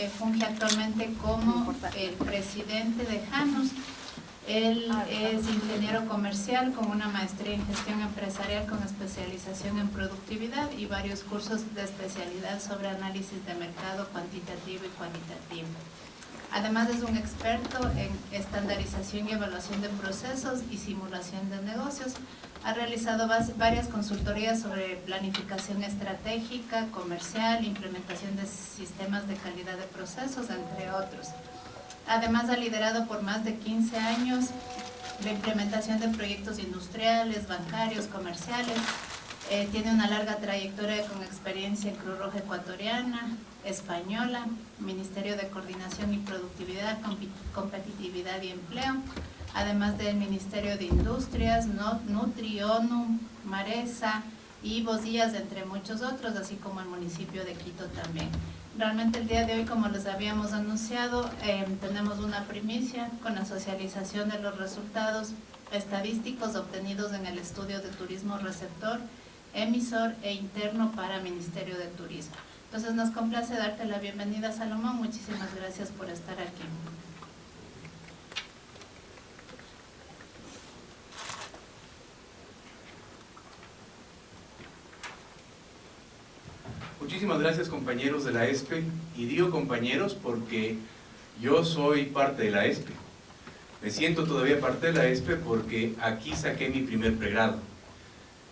funge actualmente como el presidente de Janus. Él es ingeniero comercial con una maestría en gestión empresarial con especialización en productividad y varios cursos de especialidad sobre análisis de mercado cuantitativo y cualitativo. Además es un experto en estandarización y evaluación de procesos y simulación de negocios. Ha realizado varias consultorías sobre planificación estratégica, comercial, implementación de sistemas de calidad de procesos, entre otros. Además ha liderado por más de 15 años la implementación de proyectos industriales, bancarios, comerciales. Tiene una larga trayectoria con experiencia en Cruz Roja Ecuatoriana, Española, Ministerio de Coordinación y Productividad, Competitividad y Empleo, además del Ministerio de Industrias, Nutri, ONU, Maresa y Bosías, entre muchos otros, así como el municipio de Quito también. Realmente el día de hoy, como les habíamos anunciado, tenemos una primicia con la socialización de los resultados estadísticos obtenidos en el estudio de turismo receptor, emisor e interno para Ministerio de Turismo. Entonces nos complace darte la bienvenida, Salomón. Muchísimas gracias por estar aquí. Muchísimas gracias, compañeros de la ESPE, y digo compañeros porque yo soy parte de la ESPE. Me siento todavía parte de la ESPE porque aquí saqué mi primer pregrado.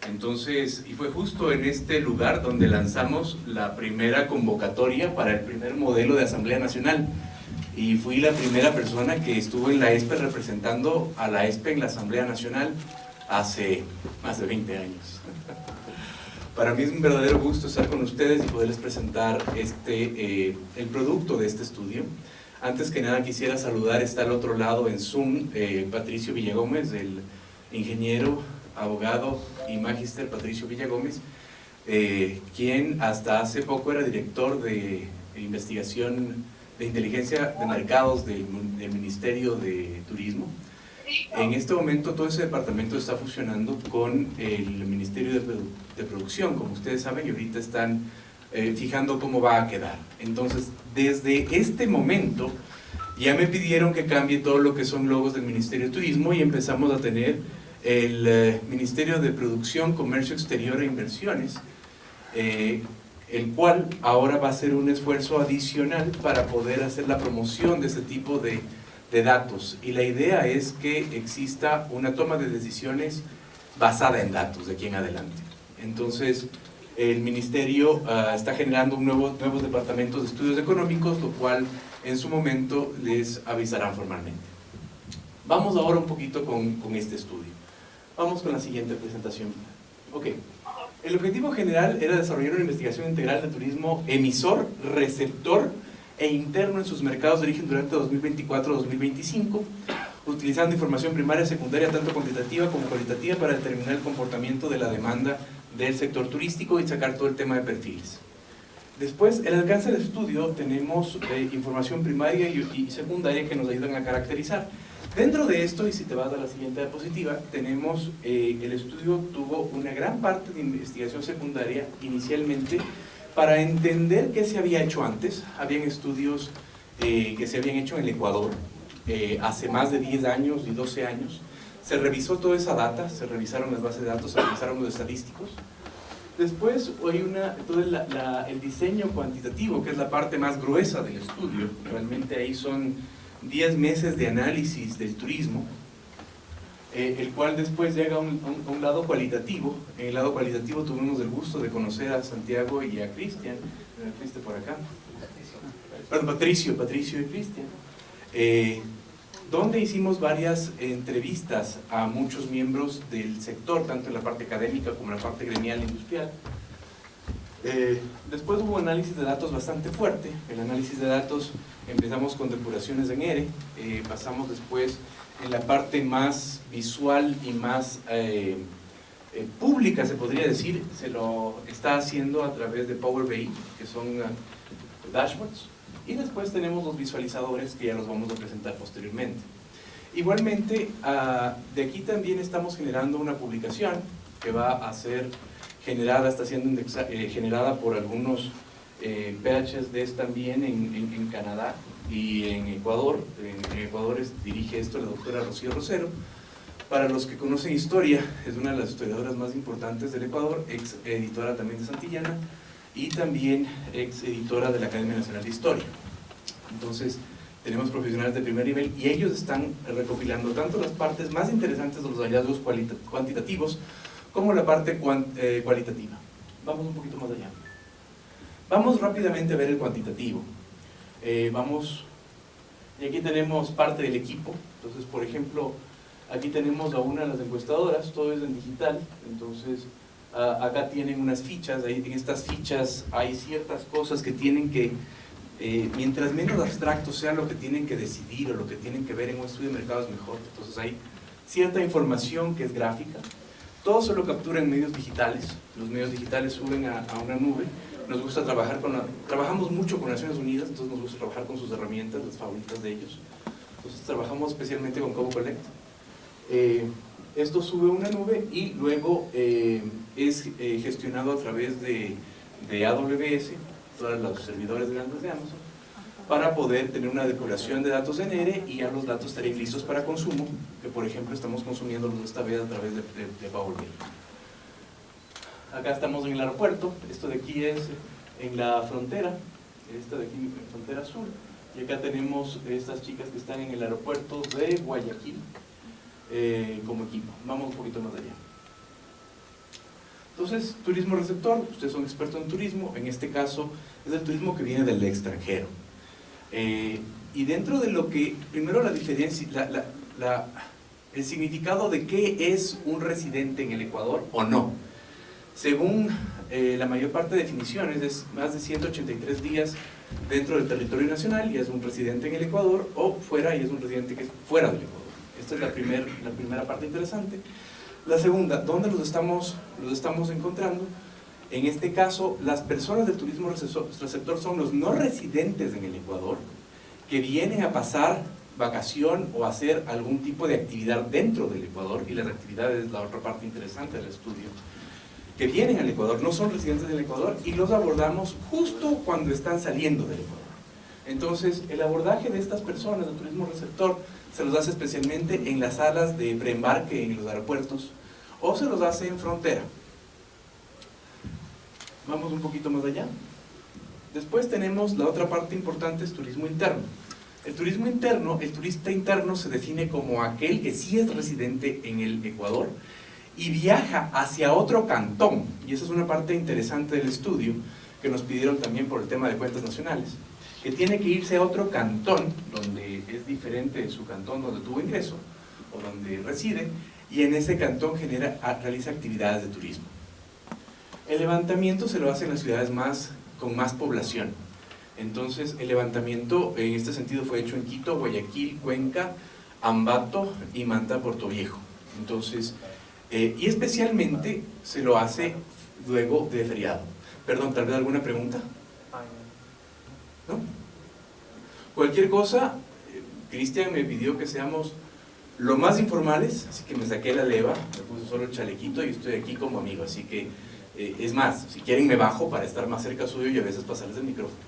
Entonces, y fue justo en este lugar donde lanzamos la primera convocatoria para el primer modelo de Asamblea Nacional. Y fui la primera persona que estuvo en la ESPE representando a la ESPE en la Asamblea Nacional hace más de 20 años. Para mí es un verdadero gusto estar con ustedes y poderles presentar el producto de este estudio. Antes que nada quisiera saludar, está al otro lado en Zoom, Patricio Villagómez, el ingeniero, abogado y magíster Patricio Villagómez, quien hasta hace poco era director de investigación de inteligencia de mercados del Ministerio de Turismo. En este momento todo ese departamento está fusionando con el Ministerio de Producción, como ustedes saben, y ahorita están fijando cómo va a quedar. Entonces, desde este momento ya me pidieron que cambie todo lo que son logos del Ministerio de Turismo y empezamos a tener el Ministerio de Producción, Comercio Exterior e Inversiones, el cual ahora va a hacer un esfuerzo adicional para poder hacer la promoción de este tipo de datos, y la idea es que exista una toma de decisiones basada en datos de aquí en adelante. Entonces el Ministerio está generando nuevos departamentos de estudios económicos, lo cual en su momento les avisarán formalmente. Vamos ahora un poquito con este estudio. Vamos con la siguiente presentación. Ok. El objetivo general era desarrollar una investigación integral de turismo emisor, receptor e interno en sus mercados de origen durante 2024-2025, utilizando información primaria y secundaria tanto cuantitativa como cualitativa para determinar el comportamiento de la demanda del sector turístico y sacar todo el tema de perfiles. Después, el alcance del estudio, tenemos información primaria y secundaria que nos ayudan a caracterizar. Dentro de esto, y si te vas a la siguiente diapositiva, tenemos el estudio tuvo una gran parte de investigación secundaria inicialmente para entender qué se había hecho antes. Habían estudios que se habían hecho en el Ecuador hace más de 10 años y 12 años. Se revisó toda esa data, se revisaron las bases de datos, se revisaron los estadísticos. Después hay todo el diseño cuantitativo, que es la parte más gruesa del estudio. Realmente ahí son 10 meses de análisis del turismo, el cual después llega a un lado cualitativo. En el lado cualitativo tuvimos el gusto de conocer a Santiago y a Cristian, por acá. Perdón, Patricio y Cristian, donde hicimos varias entrevistas a muchos miembros del sector, tanto en la parte académica como en la parte gremial e industrial. Después hubo análisis de datos bastante fuerte. El análisis de datos empezamos con depuraciones en ERE, pasamos después en la parte más visual y más pública, se podría decir, se lo está haciendo a través de Power BI, que son dashboards, y después tenemos los visualizadores que ya los vamos a presentar posteriormente. Igualmente, de aquí también estamos generando una publicación que va a ser generada, está siendo generada por algunos PhDs también en Canadá y en Ecuador. En Ecuador dirige esto la doctora Rocío Rosero. Para los que conocen historia, es una de las historiadoras más importantes del Ecuador, ex editora también de Santillana y también ex editora de la Academia Nacional de Historia. Entonces, tenemos profesionales de primer nivel y ellos están recopilando tanto las partes más interesantes de los hallazgos cuantitativos como la parte cualitativa. Vamos un poquito más allá. Vamos rápidamente a ver el cuantitativo. Y aquí tenemos parte del equipo. Entonces, por ejemplo, aquí tenemos a una de las encuestadoras, todo es en digital. Entonces, acá tienen unas fichas, ahí en estas fichas hay ciertas cosas que tienen que, mientras menos abstracto sea lo que tienen que decidir o lo que tienen que ver en un estudio de mercado es mejor. Entonces hay cierta información que es gráfica, todo se lo captura en medios digitales, los medios digitales suben a una nube. Nos gusta trabajar trabajamos mucho con Naciones Unidas, entonces nos gusta trabajar con sus herramientas, las favoritas de ellos. Entonces trabajamos especialmente con Cobo Collect. Esto sube a una nube y luego es gestionado a través de AWS, todos los servidores grandes de Amazon, para poder tener una depuración de datos en R y ya los datos estarían listos para consumo, que por ejemplo estamos consumiéndolos esta vez a través de Power BI. Acá estamos en el aeropuerto, esto de aquí es en la frontera, esta de aquí en la frontera sur, y acá tenemos estas chicas que están en el aeropuerto de Guayaquil como equipo. Vamos un poquito más allá. Entonces, turismo receptor, ustedes son expertos en turismo, en este caso es el turismo que viene del extranjero. Y dentro de lo que, primero la diferencia, el significado de qué es un residente en el Ecuador o no. Según la mayor parte de definiciones, es más de 183 días dentro del territorio nacional y es un residente en el Ecuador, o fuera y es un residente que es fuera del Ecuador. Esta es la primera parte interesante. La segunda, ¿dónde los estamos encontrando? En este caso, las personas del turismo receptor son los no residentes en el Ecuador que vienen a pasar vacación o hacer algún tipo de actividad dentro del Ecuador, y las actividades es la otra parte interesante del estudio, que vienen al Ecuador, no son residentes del Ecuador, y los abordamos justo cuando están saliendo del Ecuador. Entonces, el abordaje de estas personas del turismo receptor se los hace especialmente en las salas de preembarque en los aeropuertos, o se los hace en frontera. Vamos un poquito más allá. Después tenemos la otra parte importante, es turismo interno. El turismo interno, el turista interno se define como aquel que sí es residente en el Ecuador y viaja hacia otro cantón, y esa es una parte interesante del estudio que nos pidieron también por el tema de cuentas nacionales, que tiene que irse a otro cantón donde es diferente de su cantón donde tuvo ingreso o donde reside, y en ese cantón realiza actividades de turismo. El levantamiento se lo hace en las ciudades con más población. Entonces el levantamiento en este sentido fue hecho en Quito, Guayaquil, Cuenca, Ambato y Manta, Puerto Viejo. Entonces, y especialmente se lo hace luego de feriado. Perdón, ¿tal vez alguna pregunta? ¿No? Cualquier cosa, Cristian me pidió que seamos lo más informales, así que me saqué la leva, me puse solo el chalequito y estoy aquí como amigo, así que es más, si quieren me bajo para estar más cerca suyo y a veces pasarles el micrófono.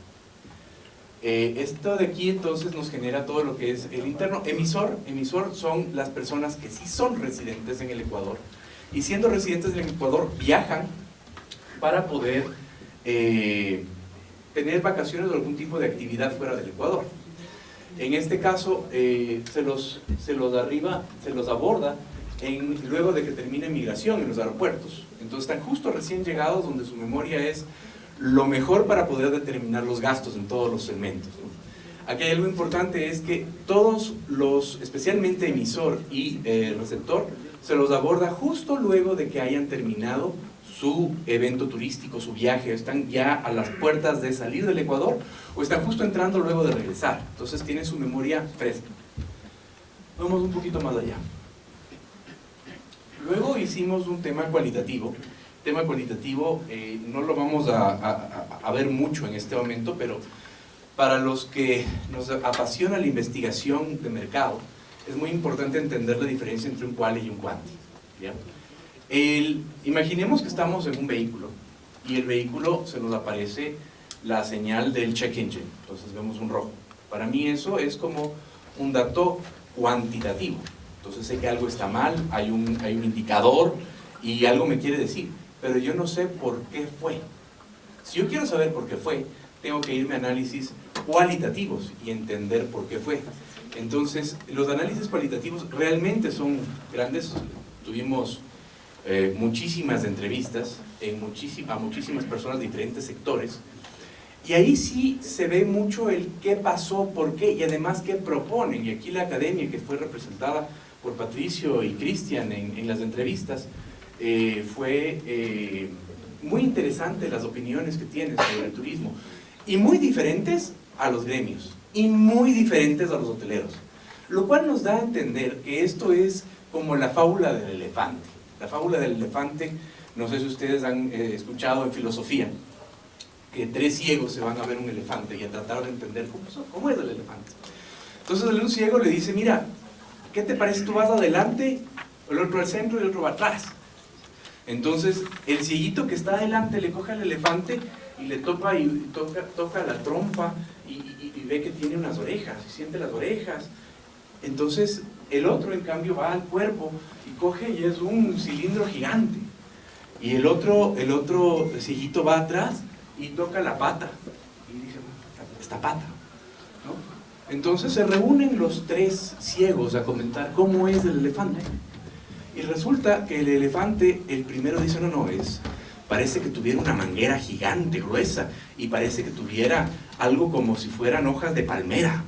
Esto de aquí entonces nos genera todo lo que es el interno. Emisor son las personas que sí son residentes en el Ecuador, y siendo residentes en el Ecuador viajan para poder tener vacaciones o algún tipo de actividad fuera del Ecuador. En este caso se los aborda luego de que termine migración en los aeropuertos. Entonces están justo recién llegados, donde su memoria es lo mejor para poder determinar los gastos en todos los segmentos, ¿no? Aquí hay algo importante, es que todos especialmente emisor y receptor, se los aborda justo luego de que hayan terminado su evento turístico, su viaje. Están ya a las puertas de salir del Ecuador o están justo entrando luego de regresar. Entonces tienen su memoria fresca. Vamos un poquito más allá. Luego hicimos un tema cualitativo. Tema cualitativo no lo vamos a ver mucho en este momento, pero para los que nos apasiona la investigación de mercado, es muy importante entender la diferencia entre un quali y un quanti, ¿ya? Imaginemos que estamos en un vehículo y el vehículo se nos aparece la señal del check engine, entonces vemos un rojo. Para mí eso es como un dato cuantitativo, entonces sé que algo está mal, hay un indicador y algo me quiere decir, pero yo no sé por qué fue. Si yo quiero saber por qué fue, tengo que irme a análisis cualitativos y entender por qué fue. Entonces, los análisis cualitativos realmente son grandes. Tuvimos muchísimas entrevistas a muchísimas personas de diferentes sectores, y ahí sí se ve mucho el qué pasó, por qué, y además qué proponen. Y aquí la academia, que fue representada por Patricio y Cristian en las entrevistas, fue muy interesante las opiniones que tienen sobre el turismo, y muy diferentes a los gremios, y muy diferentes a los hoteleros, lo cual nos da a entender que esto es como la fábula del elefante. La fábula del elefante, no sé si ustedes han escuchado en filosofía, que 3 ciegos se van a ver un elefante y a tratar de entender cómo es el elefante. Entonces el un ciego le dice, mira, ¿qué te parece? Tú vas adelante, el otro al centro y el otro va atrás. Entonces el cieguito que está adelante le coge al elefante y le toca la trompa y ve que tiene unas orejas, y siente las orejas. Entonces el otro en cambio va al cuerpo y coge y es un cilindro gigante. Y el otro cieguito va atrás y toca la pata y dice, esta pata, ¿no? Entonces se reúnen los 3 ciegos a comentar cómo es el elefante. Y resulta que el elefante, el primero dice, parece que tuviera una manguera gigante, gruesa, y parece que tuviera algo como si fueran hojas de palmera.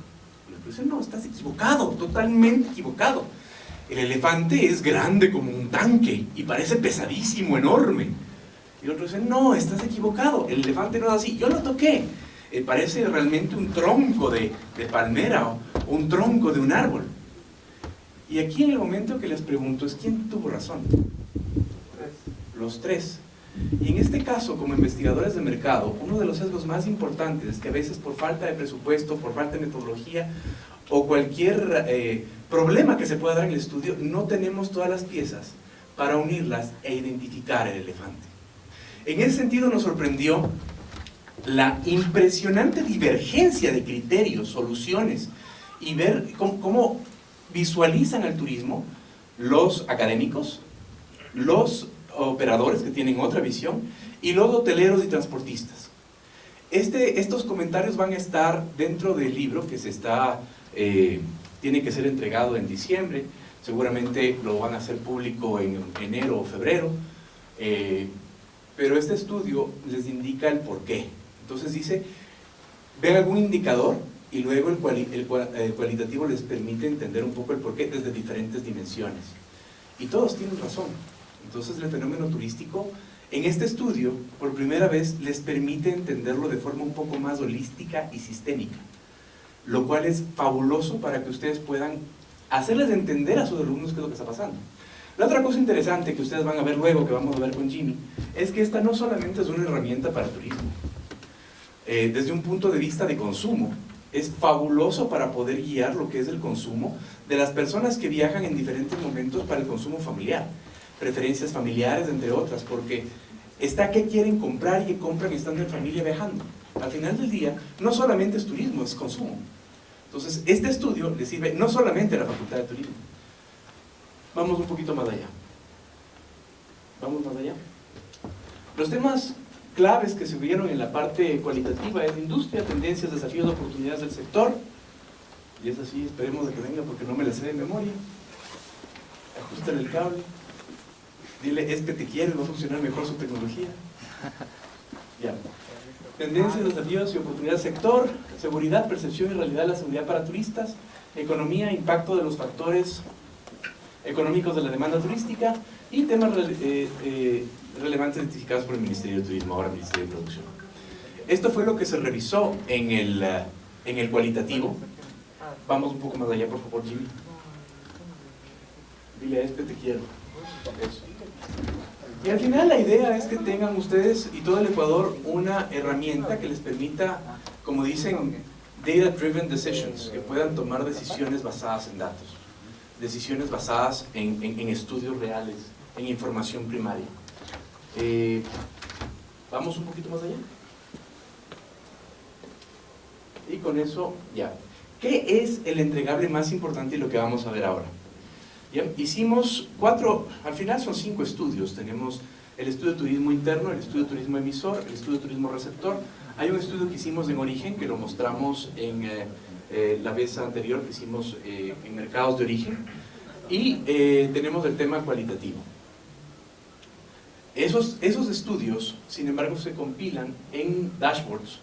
Y el otro dice, no, estás equivocado, totalmente equivocado. El elefante es grande como un tanque y parece pesadísimo, enorme. Y el otro dice, no, estás equivocado, el elefante no es así. Yo lo toqué, parece realmente un tronco de palmera o un tronco de un árbol. Y aquí en el momento que les pregunto es, ¿quién tuvo razón? Los 3. Y en este caso, como investigadores de mercado, uno de los sesgos más importantes es que a veces por falta de presupuesto, por falta de metodología o cualquier problema que se pueda dar en el estudio, no tenemos todas las piezas para unirlas e identificar el elefante. En ese sentido nos sorprendió la impresionante divergencia de criterios, soluciones, y ver cómo visualizan al turismo los académicos, los operadores que tienen otra visión, y los hoteleros y transportistas. Estos comentarios van a estar dentro del libro que tiene que ser entregado en diciembre, seguramente lo van a hacer público en enero o febrero, pero este estudio les indica el porqué. Entonces dice, ven algún indicador y luego el cualitativo les permite entender un poco el porqué desde diferentes dimensiones. Y todos tienen razón. Entonces el fenómeno turístico en este estudio por primera vez les permite entenderlo de forma un poco más holística y sistémica, lo cual es fabuloso para que ustedes puedan hacerles entender a sus alumnos qué es lo que está pasando. La otra cosa interesante que ustedes van a ver luego, que vamos a ver con Jimmy, es que esta no solamente es una herramienta para turismo. Desde un punto de vista de consumo, es fabuloso para poder guiar lo que es el consumo de las personas que viajan en diferentes momentos para el consumo familiar, preferencias familiares, entre otras, porque está qué quieren comprar y qué compran estando en familia viajando. Al final del día, no solamente es turismo, es consumo. Entonces, este estudio le sirve no solamente a la Facultad de Turismo. Vamos un poquito más allá. Vamos más allá. Los temas claves que se vieron en la parte cualitativa es industria, tendencias, desafíos, oportunidades del sector. Y es así, esperemos de que venga porque no me la sé de memoria. Ajustan el cable. Dile, es que te quiere, va a funcionar mejor su tecnología. Ya. Tendencias, desafíos y oportunidades del sector, seguridad, percepción y realidad de la seguridad para turistas, economía, impacto de los factores económicos de la demanda turística y temas relevantes identificados por el Ministerio de Turismo, ahora Ministerio de Producción. Esto fue lo que se revisó en el cualitativo. Vamos un poco más allá, por favor, Jimmy. Dile a este te quiero. Eso. Y al final la idea es que tengan ustedes y todo el Ecuador una herramienta que les permita, como dicen, data-driven decisions, que puedan tomar decisiones basadas en datos, decisiones basadas en estudios reales, en información primaria. ¿Vamos un poquito más allá? Y con eso ya. ¿Qué es el entregable más importante y lo que vamos a ver ahora? ¿Ya? Hicimos 4, al final son 5 estudios. Tenemos el estudio de turismo interno, el estudio de turismo emisor, el estudio de turismo receptor. Hay un estudio que hicimos en origen, que lo mostramos en la vez anterior que hicimos en mercados de origen. Y tenemos el tema cualitativo. Esos estudios, sin embargo, se compilan en dashboards,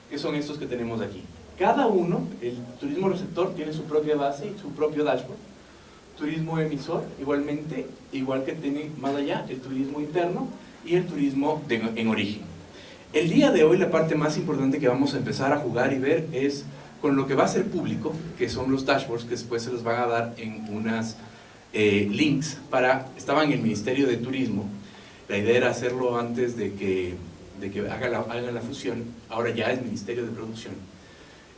que son estos que tenemos aquí. Cada uno, el turismo receptor tiene su propia base y su propio dashboard. Turismo emisor, igualmente, igual que tiene más allá el turismo interno y el turismo en origen. El día de hoy la parte más importante que vamos a empezar a jugar y ver es con lo que va a ser público, que son los dashboards que después se los van a dar en unas links estaban en el Ministerio de Turismo. La idea era hacerlo antes de que hagan la fusión, ahora ya es Ministerio de Producción.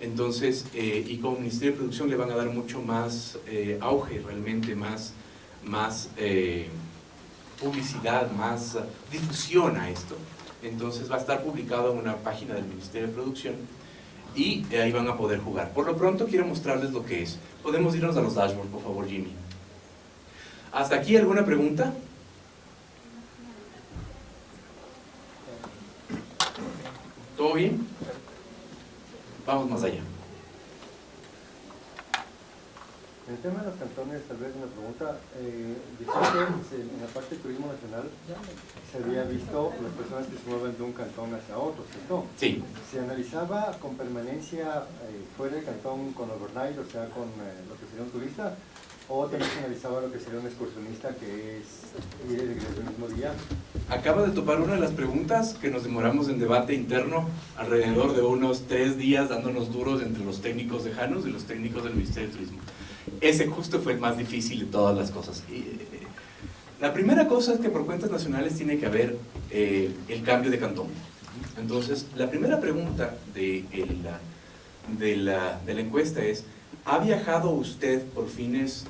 Entonces, y como Ministerio de Producción le van a dar mucho más auge, realmente más publicidad, más difusión a esto. Entonces va a estar publicado en una página del Ministerio de Producción y ahí van a poder jugar. Por lo pronto quiero mostrarles lo que es. Podemos irnos a los dashboards, por favor, Jimmy. ¿Hasta aquí alguna pregunta? ¿Todo bien? Vamos más allá. En el tema de los cantones, tal vez una pregunta. Decía que en la parte de turismo nacional se había visto las personas que se mueven de un cantón hacia otro, ¿cierto? Sí. ¿Se analizaba con permanencia fuera del cantón con overnight, o sea, con lo que sería un turista? ¿O también se analizaba lo que sería un excursionista, que es ir y regresar el mismo día? Acaba de topar una de las preguntas que nos demoramos en debate interno alrededor de unos 3 días dándonos duros entre los técnicos de Janus y los técnicos del Ministerio de Turismo. Ese justo fue el más difícil de todas las cosas. La primera cosa es que por cuentas nacionales tiene que haber el cambio de cantón. Entonces, la primera pregunta de la encuesta es: ¿ha viajado usted por fines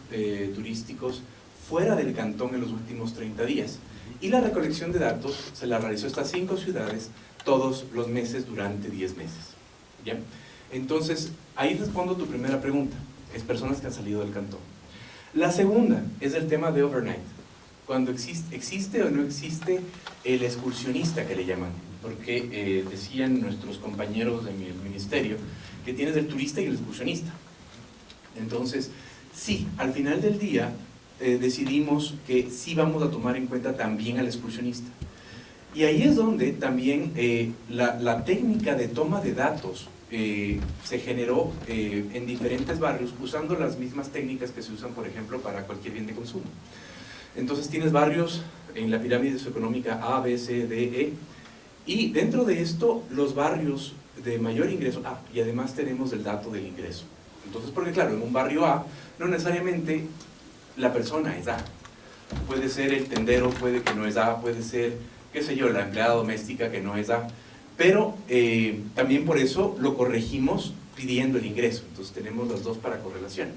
turísticos fuera del cantón en los últimos 30 días? Y la recolección de datos se la realizó estas 5 ciudades todos los meses durante 10 meses. ¿Ya? Entonces, ahí respondo tu primera pregunta. Es personas que han salido del cantón. La segunda es el tema de overnight. Cuando existe o no existe el excursionista, que le llaman, porque decían nuestros compañeros en el ministerio que tienes el turista y el excursionista. Entonces, sí, al final del día decidimos que sí vamos a tomar en cuenta también al excursionista. Y ahí es donde también la técnica de toma de datos se generó en diferentes barrios usando las mismas técnicas que se usan, por ejemplo, para cualquier bien de consumo. Entonces tienes barrios en la pirámide socioeconómica A, B, C, D, E, y dentro de esto los barrios de mayor ingreso, y además tenemos el dato del ingreso. Entonces, porque claro, en un barrio A no necesariamente la persona es A, puede ser el tendero, puede que no es A, puede ser, qué sé yo, la empleada doméstica que no es A, pero también por eso lo corregimos pidiendo el ingreso. Entonces tenemos las dos para correlación.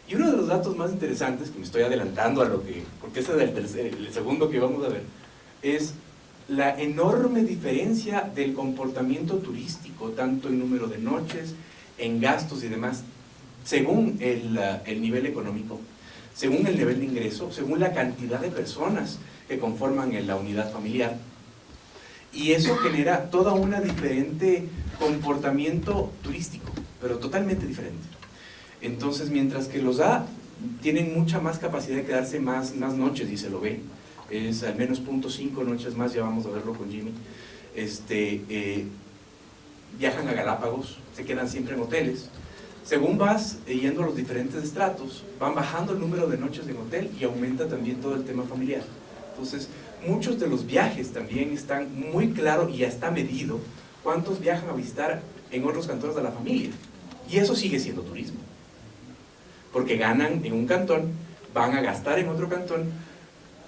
Y uno de los datos más interesantes, que me estoy adelantando a lo que, porque ese es el segundo que vamos a ver, es la enorme diferencia del comportamiento turístico, tanto en número de noches, en gastos y demás, según el nivel económico, según el nivel de ingreso, según la cantidad de personas que conforman la unidad familiar. Y eso genera todo un diferente comportamiento turístico, pero totalmente diferente. Entonces, mientras que los A tienen mucha más capacidad de quedarse más noches, y se lo ve, es al menos 0.5 noches más, ya vamos a verlo con Jimmy, viajan a Galápagos, se quedan siempre en hoteles. Según vas yendo a los diferentes estratos, van bajando el número de noches en hotel y aumenta también todo el tema familiar. Entonces, muchos de los viajes también están muy claros y ya está medido cuántos viajan a visitar en otros cantones de la familia. Y eso sigue siendo turismo. Porque ganan en un cantón, van a gastar en otro cantón,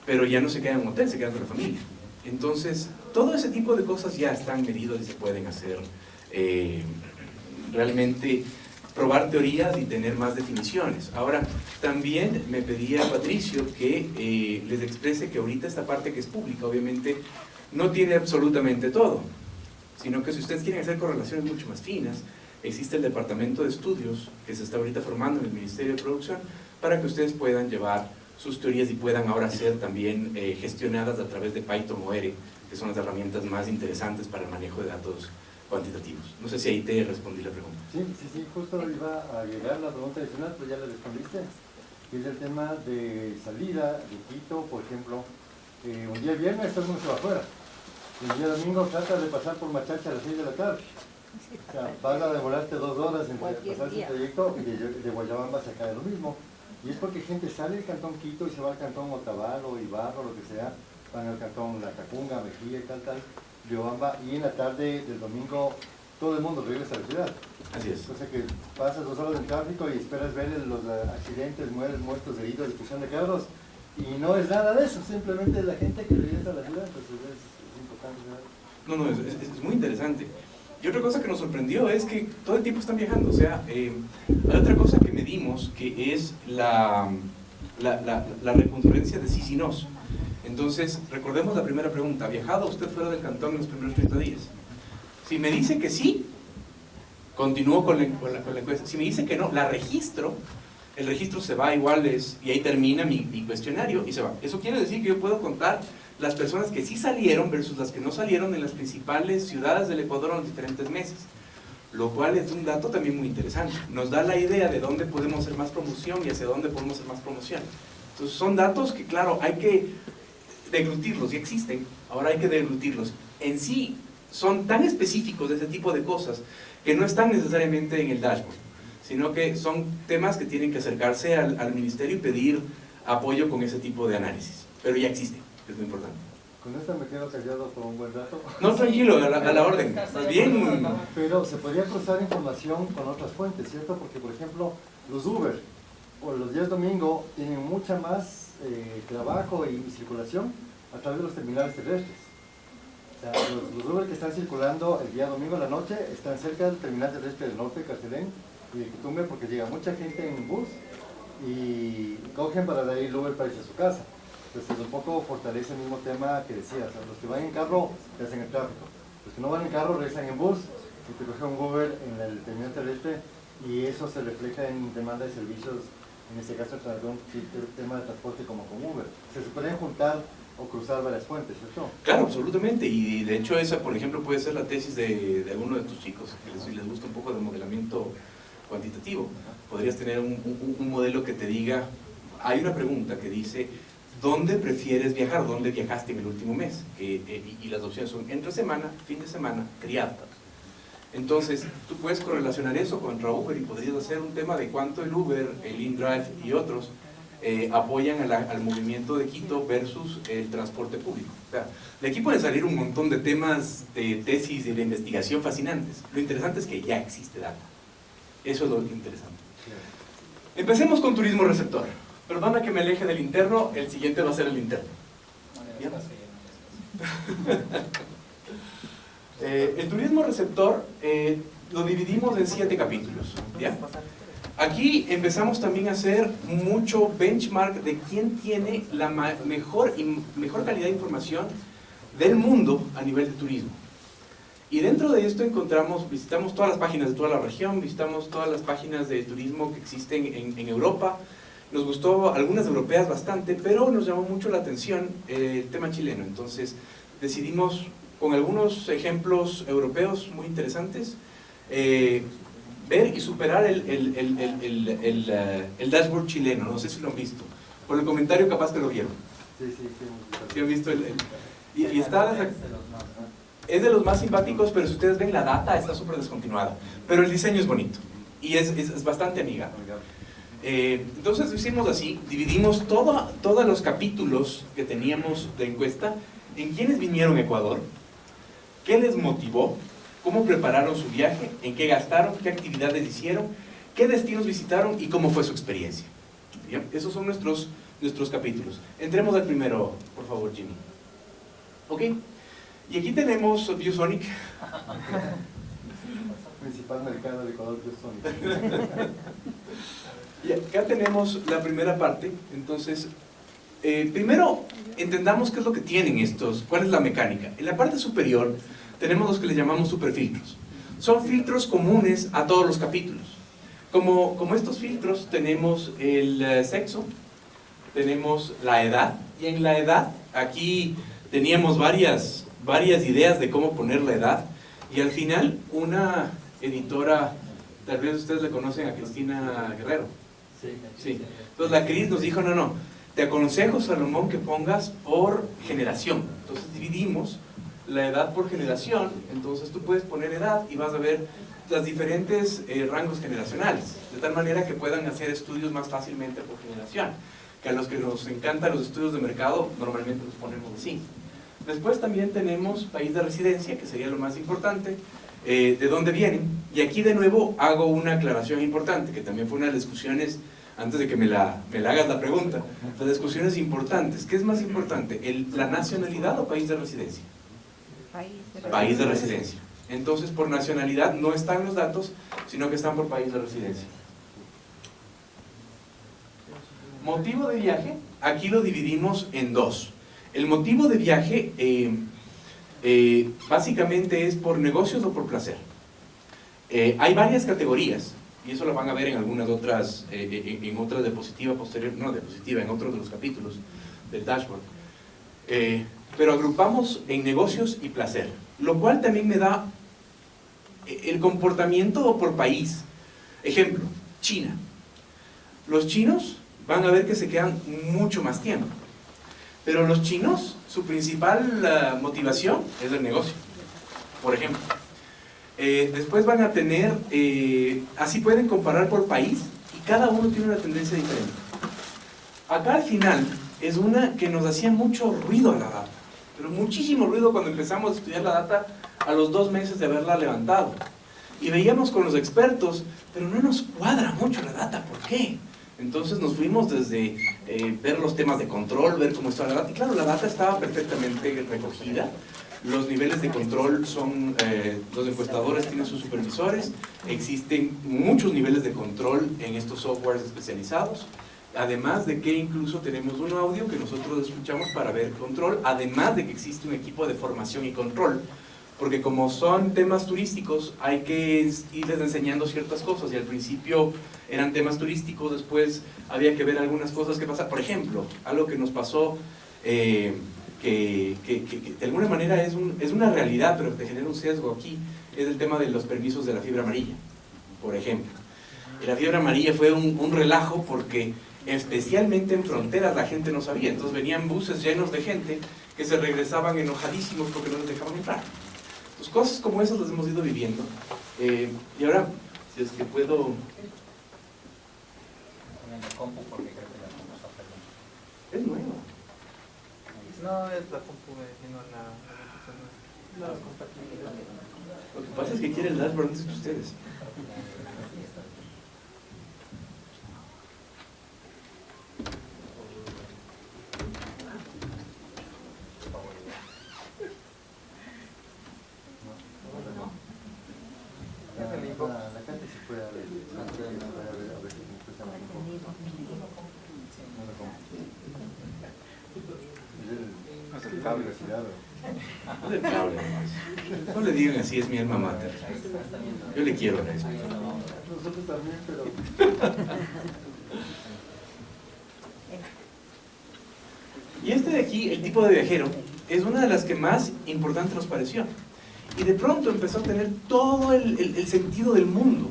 pero ya no se quedan en un hotel, se quedan con la familia. Entonces, todo ese tipo de cosas ya están medidos y se pueden hacer realmente, probar teorías y tener más definiciones. Ahora, también me pedía Patricio que les exprese que ahorita esta parte que es pública, obviamente, no tiene absolutamente todo, sino que si ustedes quieren hacer correlaciones mucho más finas, existe el departamento de estudios que se está ahorita formando en el Ministerio de Producción para que ustedes puedan llevar sus teorías y puedan ahora ser también gestionadas a través de Python o R, que son las herramientas más interesantes para el manejo de datos cuantitativos. No sé si ahí te respondí la pregunta. Sí, justo iba a llegar la pregunta adicional, pero ya la respondiste, que es el tema de salida de Quito, por ejemplo. Un día viernes todo el mundo se va afuera, y el día domingo trata de pasar por Machacha a las 6 de la tarde. O sea, vas a demorarte 2 horas en pasar ese trayecto, y de Guayabamba se cae lo mismo. Y es porque gente sale del Cantón Quito y se va al Cantón Otavalo, Ibarro, lo que sea, van al Cantón La Tacunga, Mejía y tal, Riobamba, y en la tarde del domingo todo el mundo regresa a la ciudad. Así es. O sea que pasas 2 horas en tráfico y esperas ver los accidentes, muertos, heridos, destrucción de carros, y no es nada de eso, simplemente es la gente que regresa a la ciudad, entonces es importante, ¿verdad? Es muy interesante. Y otra cosa que nos sorprendió es que todo el tiempo están viajando. O sea, hay otra cosa que medimos que es la recurrencia de sí y nos. Entonces, recordemos la primera pregunta: ¿ha viajado usted fuera del cantón en los primeros 30 días? Si me dice que sí, continúo con la encuesta. Si me dice que no, la registro. El registro se va igual, y ahí termina mi cuestionario y se va. Eso quiere decir que yo puedo contar las personas que sí salieron versus las que no salieron en las principales ciudades del Ecuador en los diferentes meses, lo cual es un dato también muy interesante. Nos da la idea de dónde podemos hacer más promoción y hacia dónde podemos hacer más promoción. Entonces son datos que, claro, hay que deglutirlos, y existen, ahora hay que deglutirlos. En sí son tan específicos de ese tipo de cosas que no están necesariamente en el dashboard, sino que son temas que tienen que acercarse al ministerio y pedir apoyo con ese tipo de análisis, pero ya existen, que es muy importante. Con esta me quedo callado por un buen rato. No, tranquilo, a la orden. Bien. Pero se podría cruzar información con otras fuentes, ¿cierto? Porque, por ejemplo, los Uber o los días domingo tienen mucha más trabajo y circulación a través de los terminales terrestres. O sea, los Uber que están circulando el día domingo en la noche están cerca del terminal terrestre del norte, Carcelén y de Quitumbe, porque llega mucha gente en bus y cogen para dar el Uber para irse a su casa. Entonces un poco fortalece el mismo tema que decías, o sea, los que van en carro te hacen el tráfico, los que no van en carro regresan en bus y te cogen un Uber en el terminal terrestre, y eso se refleja en demanda de servicios, en este caso el tema de transporte como con Uber. Se pueden juntar o cruzar varias fuentes, ¿cierto? Claro, absolutamente, y de hecho esa, por ejemplo, puede ser la tesis de alguno de tus chicos, que les gusta un poco de modelamiento cuantitativo. Podrías tener un modelo que te diga, hay una pregunta que dice, ¿dónde prefieres viajar? ¿Dónde viajaste en el último mes? Y las opciones son entre semana, fin de semana, criado. Entonces, tú puedes correlacionar eso contra Uber y podrías hacer un tema de cuánto el Uber, el InDrive y otros apoyan al movimiento de Quito versus el transporte público. O sea, de aquí pueden salir un montón de temas de tesis y de investigación fascinantes. Lo interesante es que ya existe data. Eso es lo interesante. Empecemos con turismo receptor. Perdona que me aleje del interno, el siguiente va a ser el interno. El turismo receptor lo dividimos en 7 capítulos, ¿ya? Aquí empezamos también a hacer mucho benchmark de quién tiene la mejor calidad de información del mundo a nivel de turismo. Y dentro de esto visitamos todas las páginas de toda la región, visitamos todas las páginas de turismo que existen en Europa. Nos gustó algunas europeas bastante, pero nos llamó mucho la atención el tema chileno. Entonces decidimos, con algunos ejemplos europeos muy interesantes, ver y superar el dashboard chileno. No sé si lo han visto. Por el comentario capaz que lo vieron. Sí. ¿Sí han visto y está... Es de los más simpáticos, pero si ustedes ven la data está súper descontinuada. Pero el diseño es bonito y es bastante amigable. Entonces lo hicimos así, dividimos todos los capítulos que teníamos de encuesta en quiénes vinieron a Ecuador, qué les motivó, cómo prepararon su viaje, en qué gastaron, qué actividades hicieron, qué destinos visitaron y cómo fue su experiencia. ¿Bien? Esos son nuestros capítulos. Entremos al primero, por favor, Jimmy. ¿Ok? Y aquí tenemos ViewSonic. Principal mercado de Ecuador, ViewSonic. Y acá tenemos la primera parte. Entonces, primero entendamos qué es lo que tienen estos, cuál es la mecánica. En la parte superior tenemos los que le llamamos superfiltros. son filtros comunes a todos los capítulos. Como estos filtros tenemos el sexo, tenemos la edad, y en la edad aquí teníamos varias ideas de cómo poner la edad, y al final una editora, tal vez ustedes le conocen a Cristina Guerrero. Sí. Entonces la Cris nos dijo, no, te aconsejo, Salomón, que pongas por generación. Entonces dividimos la edad por generación, entonces tú puedes poner edad y vas a ver los diferentes rangos generacionales, de tal manera que puedan hacer estudios más fácilmente por generación, que a los que nos encantan los estudios de mercado, normalmente los ponemos así. Después también tenemos país de residencia, que sería lo más importante, de dónde vienen, y aquí de nuevo hago una aclaración importante, que también fue una de las discusiones, antes de que me la hagas la pregunta, las discusiones importantes. ¿Qué es más importante, la nacionalidad o país de residencia? País de residencia. Entonces, por nacionalidad no están los datos, sino que están por país de residencia. Motivo de viaje, aquí lo dividimos en dos. El motivo de viaje básicamente es por negocios o por placer. Hay varias categorías, y eso lo van a ver en algunas otras, en otras diapositivas posteriores, no diapositiva, en otros de los capítulos del dashboard. Pero agrupamos en negocios y placer, lo cual también me da el comportamiento por país. Ejemplo, China. Los chinos van a ver que se quedan mucho más tiempo, pero los chinos, su principal motivación es el negocio, por ejemplo. Después van a tener, así pueden comparar por país, y cada uno tiene una tendencia diferente. Acá al final es una que nos hacía mucho ruido a la data, pero muchísimo ruido cuando empezamos a estudiar la data a los 2 meses de haberla levantado. Y veíamos con los expertos, pero no nos cuadra mucho la data, ¿por qué? Entonces nos fuimos desde ver los temas de control, ver cómo estaba la data, y claro, la data estaba perfectamente recogida. Los niveles de control son, los encuestadores tienen sus supervisores, existen muchos niveles de control en estos softwares especializados, además de que incluso tenemos un audio que nosotros escuchamos para ver control, además de que existe un equipo de formación y control, porque como son temas turísticos hay que irles enseñando ciertas cosas, y al principio eran temas turísticos, después había que ver algunas cosas que pasan. Por ejemplo, algo que nos pasó, que de alguna manera es una realidad, pero te genera un sesgo aquí, es el tema de los permisos de la fiebre amarilla, por ejemplo. Y la fiebre amarilla fue un relajo porque especialmente en fronteras la gente no sabía, entonces venían buses llenos de gente que se regresaban enojadísimos porque no les dejaban entrar. Entonces cosas como esas las hemos ido viviendo. Y ahora, si es que puedo... Es nueva. No, es la compu, sino la Lo que pasa es que quiere el dashboard antes que ustedes. La gente sí puede ver, a ver si me cuesta más es el cable girado. No es el cable nomás. No le digan así, es mi alma mater. Yo le quiero a eso. Nosotros también, pero... Y este de aquí, el tipo de viajero, es una de las que más importante nos pareció. Y de pronto empezó a tener todo el sentido del mundo.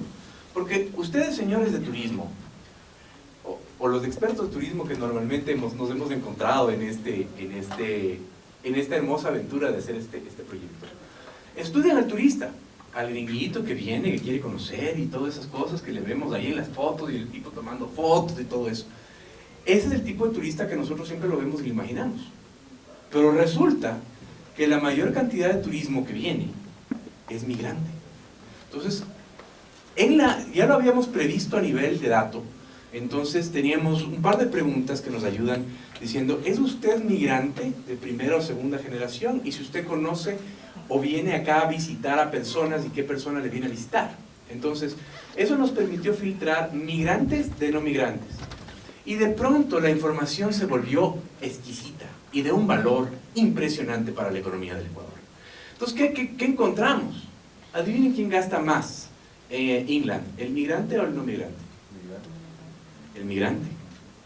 Porque ustedes, señores de turismo, o los expertos de turismo que normalmente nos hemos encontrado en esta hermosa aventura de hacer este proyecto, estudian al turista, al gringuito que viene, que quiere conocer y todas esas cosas que le vemos ahí en las fotos, y el tipo tomando fotos y todo eso. Ese es el tipo de turista que nosotros siempre lo vemos y lo imaginamos. Pero resulta que la mayor cantidad de turismo que viene es migrante. Entonces, ya lo habíamos previsto a nivel de dato. Entonces teníamos un par de preguntas que nos ayudan diciendo, ¿es usted migrante de primera o segunda generación? Y si usted conoce o viene acá a visitar a personas, ¿y qué persona le viene a visitar? Entonces, eso nos permitió filtrar migrantes de no migrantes. Y de pronto la información se volvió exquisita y de un valor impresionante para la economía del Ecuador. Entonces, ¿qué encontramos? Adivinen quién gasta más England, ¿el migrante o el no migrante? El migrante.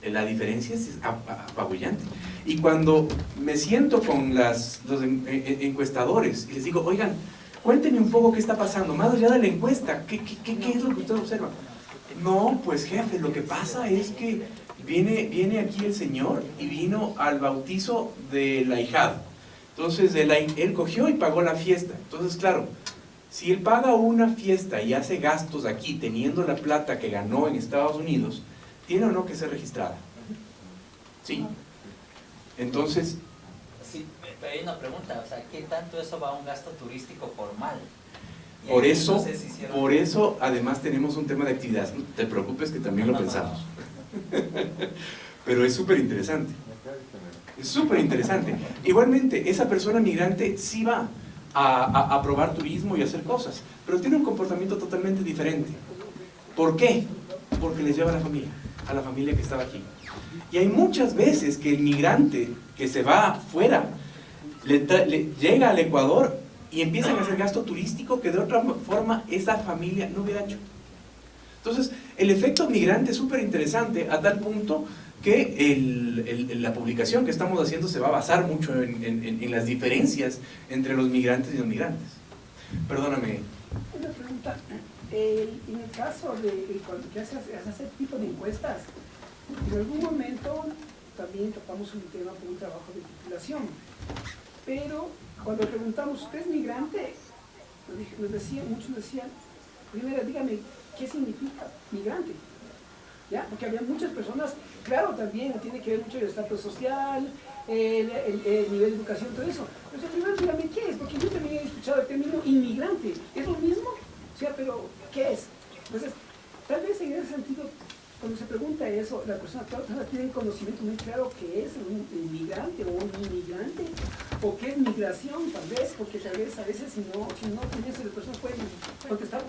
La diferencia es apabullante. Y cuando me siento con los encuestadores y les digo, oigan, cuéntenme un poco qué está pasando, más allá de la encuesta, ¿qué es lo que usted observa? No, pues jefe, lo que pasa es que viene aquí el señor y vino al bautizo del ahijado. Entonces él cogió y pagó la fiesta. Entonces, claro, si él paga una fiesta y hace gastos aquí teniendo la plata que ganó en Estados Unidos, ¿tiene o no que ser registrada? Sí. Entonces... Sí, pero hay una pregunta, o sea, ¿qué tanto eso va a un gasto turístico formal? Por eso, además tenemos un tema de actividad. No te preocupes que también lo pensamos. Pero es súper interesante. Es súper interesante. Igualmente, esa persona migrante sí va a probar turismo y a hacer cosas, pero tiene un comportamiento totalmente diferente. ¿Por qué? Porque les lleva a la familia que estaba aquí. Y hay muchas veces que el migrante que se va afuera llega al Ecuador y empiezan a hacer gasto turístico que de otra forma esa familia no hubiera hecho. Entonces, el efecto migrante es súper interesante a tal punto que la publicación que estamos haciendo se va a basar mucho en las diferencias entre los migrantes y los migrantes. Perdóname. Una pregunta. En el caso de cuando haces ese tipo de encuestas, en algún momento también tocamos un tema por un trabajo de titulación, pero cuando preguntamos, ¿usted es migrante? Muchos decían, primero dígame, ¿qué significa migrante? ¿Ya? Porque había muchas personas, claro, también tiene que ver mucho el estatus social, el nivel de educación, todo eso. Pero primero dígame, ¿qué es? Porque yo también he escuchado el término inmigrante. ¿Es lo mismo? O sea, pero ¿qué es? Entonces, tal vez en ese sentido, cuando se pregunta eso, la persona tiene un conocimiento muy claro qué es un inmigrante o un inmigrante, o qué es migración, tal vez, porque tal vez a veces si no conoce, las personas pueden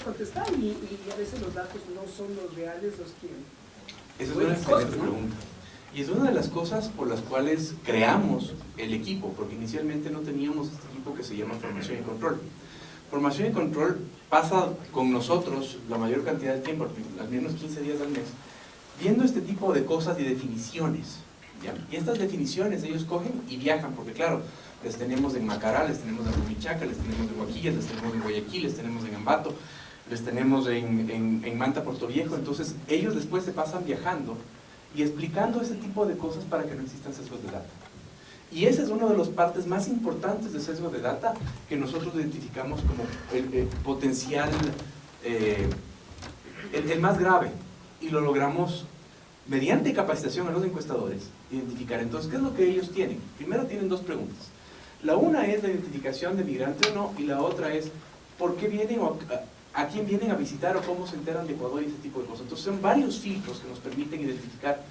contestar y a veces los datos no son los reales los que... Esa es una excelente pregunta. Y es una de las cosas por las cuales creamos el equipo, porque inicialmente no teníamos este equipo que se llama Formación y Control. Formación y Control pasa con nosotros la mayor cantidad de tiempo, al menos 15 días al mes, viendo este tipo de cosas y definiciones, ¿ya? Y estas definiciones ellos cogen y viajan, porque claro, les tenemos en Macará, les tenemos en Rumichaca, les tenemos en Huaquilla, les tenemos en Guayaquil, les tenemos en Ambato, les tenemos en Manta, Puerto Viejo. Entonces ellos después se pasan viajando y explicando ese tipo de cosas para que no existan sesgos de data. Y esa es una de las partes más importantes de sesgo de data que nosotros identificamos como el potencial, el más grave, y lo logramos mediante capacitación a los encuestadores identificar. Entonces, ¿qué es lo que ellos tienen? Primero tienen dos preguntas. La una es la identificación de migrante o no, y la otra es ¿por qué vienen o a quién vienen a visitar o cómo se enteran de Ecuador y ese tipo de cosas? Entonces son varios filtros que nos permiten identificar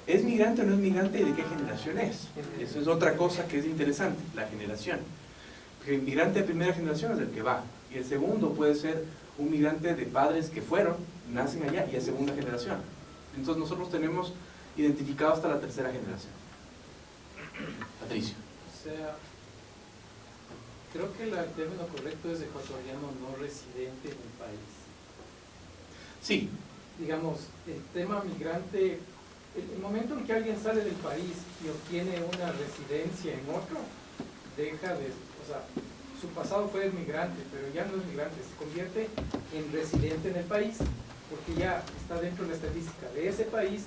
¿es migrante o no es migrante y de qué generación es? Eso es otra cosa que es interesante, la generación. Porque el migrante de primera generación es el que va, y el segundo puede ser un migrante de padres que fueron, nacen allá y es segunda generación. Entonces nosotros tenemos identificado hasta la tercera generación. Patricio. O sea, creo que el término correcto es ecuatoriano no residente en el país. Sí. Digamos, el tema migrante, el momento en que alguien sale del país y obtiene una residencia en otro, deja de, o sea, su pasado fue migrante, pero ya no es migrante, se convierte en residente en el país, porque ya está dentro de la estadística de ese país,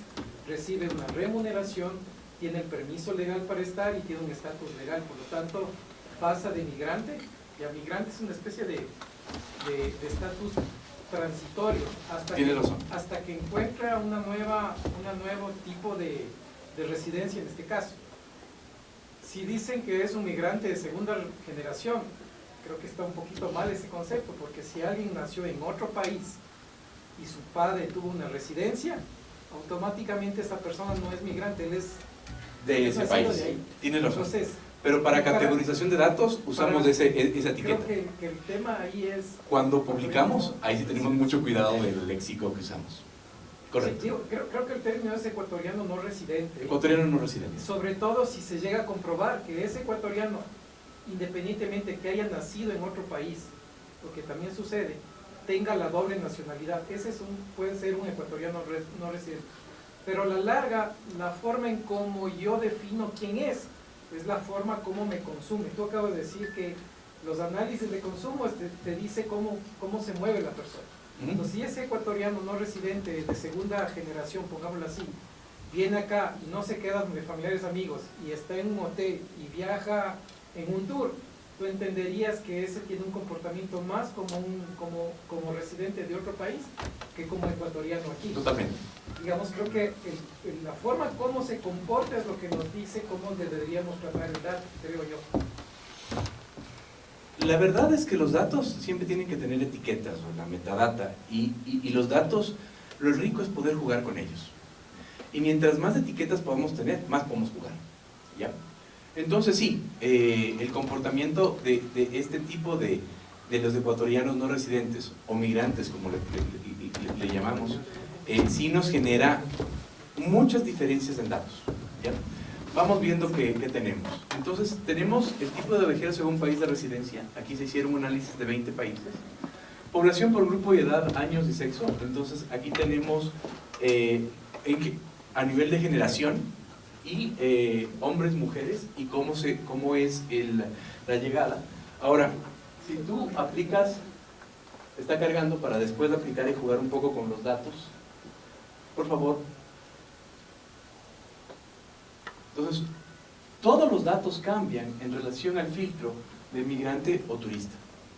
recibe una remuneración, tiene el permiso legal para estar y tiene un estatus legal, por lo tanto pasa de migrante, y a migrante es una especie de estatus transitorio hasta que encuentra un nuevo tipo de residencia en este caso. Si dicen que es un migrante de segunda generación, creo que está un poquito mal ese concepto, porque si alguien nació en otro país y su padre tuvo una residencia, automáticamente esa persona no es migrante, él es de ese país. Tiene razón. Entonces, pero para categorización de datos usamos esa etiqueta. Creo que el tema ahí es... Cuando publicamos, ahí sí tenemos mucho cuidado del léxico que usamos. Correcto. Sí, creo que el término es ecuatoriano no residente. Ecuatoriano no residente. Sobre todo si se llega a comprobar que ese ecuatoriano, independientemente que haya nacido en otro país, lo que también sucede, tenga la doble nacionalidad. Ese puede ser un ecuatoriano no residente. Pero a la larga, la forma en cómo yo defino quién es la forma como me consume. Tú acabas de decir que los análisis de consumo te dice cómo se mueve la persona. Entonces, si ese ecuatoriano no residente de segunda generación, pongámoslo así, viene acá y no se queda donde familiares amigos y está en un hotel y viaja en un tour, tú entenderías que ese tiene un comportamiento más como residente de otro país que como ecuatoriano aquí. Totalmente. Digamos, creo que la forma como se comporta es lo que nos dice cómo deberíamos tratar el dato, creo yo. La verdad es que los datos siempre tienen que tener etiquetas, o la metadata, y los datos, lo rico es poder jugar con ellos. Y mientras más etiquetas podamos tener, más podemos jugar, ¿ya? Entonces sí, el comportamiento de este tipo de los ecuatorianos no residentes, o migrantes como le llamamos, sí nos genera muchas diferencias en datos, ¿ya? Vamos viendo qué tenemos. Entonces, tenemos el tipo de viajero según país de residencia. Aquí se hicieron un análisis de 20 países. Población por grupo y edad, años y sexo. Entonces, aquí tenemos a nivel de generación y hombres, mujeres y cómo es la llegada. Ahora, si tú aplicas, está cargando para después de aplicar y jugar un poco con los datos. Por favor. Entonces, todos los datos cambian en relación al filtro de migrante o turista,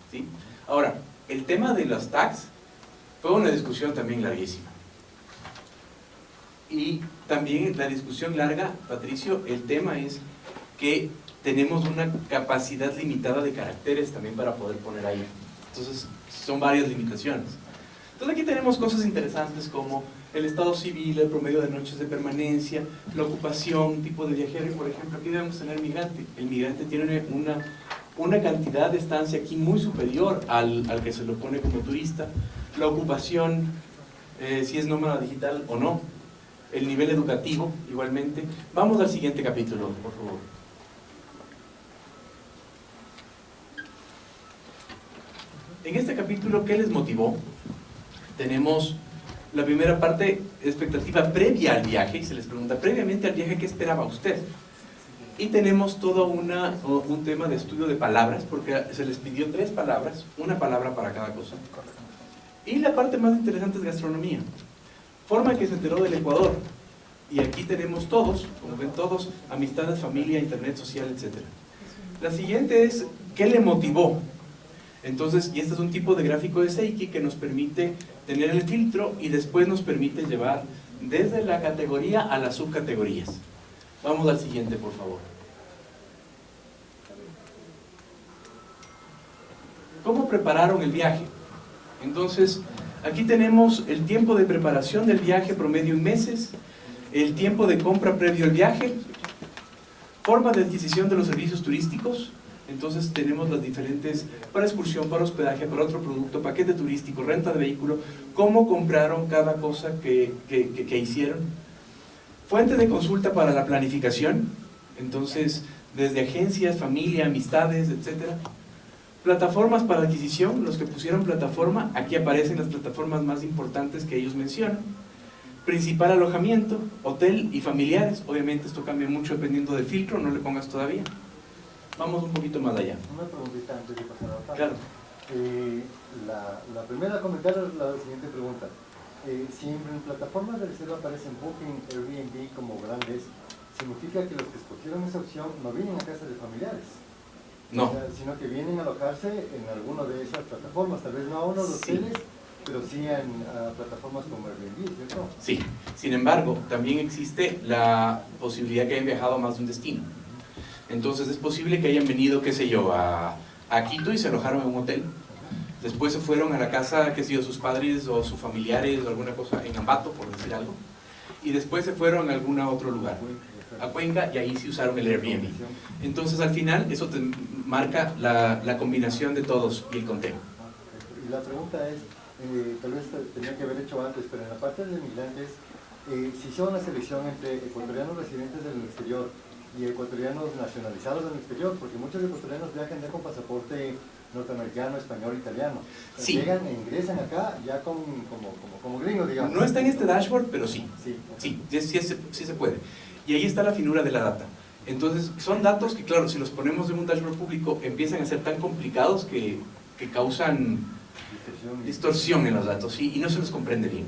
¿sí? Ahora, el tema de las tags fue una discusión también larguísima. Y también la discusión larga, Patricio, el tema es que tenemos una capacidad limitada de caracteres también para poder poner ahí. Entonces, son varias limitaciones. Entonces, aquí tenemos cosas interesantes como el estado civil, el promedio de noches de permanencia, la ocupación, tipo de viajero, y por ejemplo, aquí debemos tener migrante. El migrante tiene una cantidad de estancia aquí muy superior al que se lo pone como turista, la ocupación, si es nómada digital o no, el nivel educativo, igualmente. Vamos al siguiente capítulo, por favor. En este capítulo, ¿qué les motivó? Tenemos la primera parte, expectativa previa al viaje, y se les pregunta, previamente al viaje, ¿qué esperaba usted? Y tenemos todo un tema de estudio de palabras, porque se les pidió 3 palabras, una palabra para cada cosa. Y la parte más interesante es gastronomía. Forma en que se enteró del Ecuador. Y aquí tenemos todos, como ven todos, amistades, familia, internet, social, etc. La siguiente es, ¿qué le motivó? Entonces, y este es un tipo de gráfico de Seiki que nos permite tener el filtro y después nos permite llevar desde la categoría a las subcategorías. Vamos al siguiente, por favor. ¿Cómo prepararon el viaje? Entonces, aquí tenemos el tiempo de preparación del viaje promedio en meses, el tiempo de compra previo al viaje, forma de adquisición de los servicios turísticos. Entonces tenemos las diferentes, para excursión, para hospedaje, para otro producto, paquete turístico, renta de vehículo, cómo compraron cada cosa que hicieron. Fuente de consulta para la planificación, entonces desde agencias, familia, amistades, etc. Plataformas para adquisición, los que pusieron plataforma, aquí aparecen las plataformas más importantes que ellos mencionan. Principal alojamiento, hotel y familiares, obviamente esto cambia mucho dependiendo del filtro, no le pongas todavía. Vamos un poquito más allá. Una preguntita antes de pasar a la parte. Claro. La primera a comentar es la siguiente pregunta. Si en plataformas de reserva aparecen Booking, Airbnb como grandes, ¿significa que los que escogieron esa opción no vienen a casa de familiares? No. O sea, sino que vienen a alojarse en alguna de esas plataformas, tal vez no a uno de los hoteles, pero sí a plataformas como Airbnb, ¿cierto? Sí. Sin embargo, también existe la posibilidad que hayan viajado a más de un destino. Entonces es posible que hayan venido, qué sé yo, a Quito y se alojaron en un hotel. Después se fueron a la casa, qué sé yo, sus padres o sus familiares o alguna cosa en Ambato, por decir algo. Y después se fueron a algún otro lugar, a Cuenca, y ahí sí usaron el Airbnb. Entonces al final eso te marca la combinación de todos y el conteo. Y la pregunta es, tal vez tenía que haber hecho antes, pero en la parte de migrantes, si hizo una selección entre ecuatorianos residentes del exterior y ecuatorianos nacionalizados en el exterior, porque muchos ecuatorianos viajan ya con pasaporte norteamericano, español, italiano. Sí. Llegan e ingresan acá ya como gringos, digamos. No está en este dashboard, pero sí. Sí. Sí se puede. Y ahí está la finura de la data. Entonces, son datos que, claro, si los ponemos en un dashboard público, empiezan a ser tan complicados que causan distorsión en los datos, ¿sí? Y no se los comprende bien.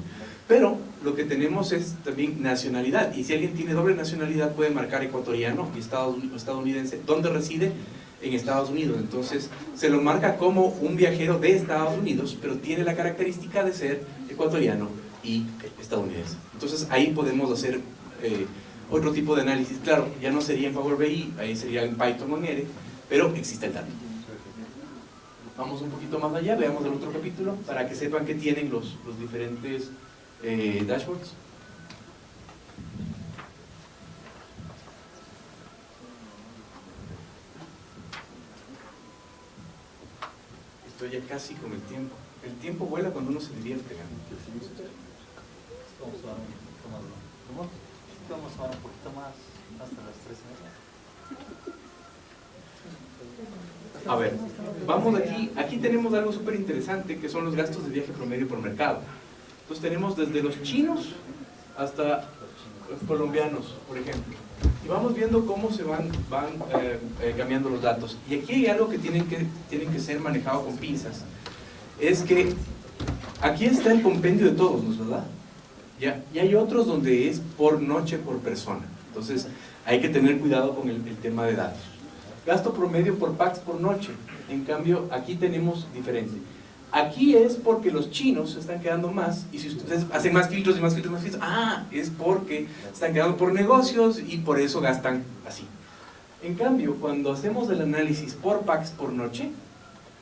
Pero lo que tenemos es también nacionalidad, y si alguien tiene doble nacionalidad puede marcar ecuatoriano y estadounidense, ¿dónde reside? En Estados Unidos. Entonces se lo marca como un viajero de Estados Unidos, pero tiene la característica de ser ecuatoriano y estadounidense. Entonces ahí podemos hacer otro tipo de análisis. Claro, ya no sería en Power BI, ahí sería en Python o en R, pero existe el dato. Vamos un poquito más allá, veamos el otro capítulo para que sepan que tienen los diferentes dashboards. Estoy ya casi con el tiempo. El tiempo vuela cuando uno se divierte, ¿no? Vamos a un poquito más, ¿no? ¿Cómo? Vamos a un poquito más, hasta las 3:30. A ver, vamos aquí tenemos algo súper interesante que son los gastos de viaje promedio por mercado. Entonces tenemos desde los chinos hasta los colombianos, por ejemplo. Y vamos viendo cómo se van cambiando los datos. Y aquí hay algo que tienen que ser manejado con pinzas. Es que aquí está el compendio de todos, ¿no es verdad? ¿Ya? Y hay otros donde es por noche, por persona. Entonces hay que tener cuidado con el tema de datos. Gasto promedio por pax por noche. En cambio, aquí tenemos diferente. Aquí es porque los chinos se están quedando más, y si ustedes hacen más filtros y más filtros, es porque están quedando por negocios y por eso gastan así. En cambio, cuando hacemos el análisis por pax por noche,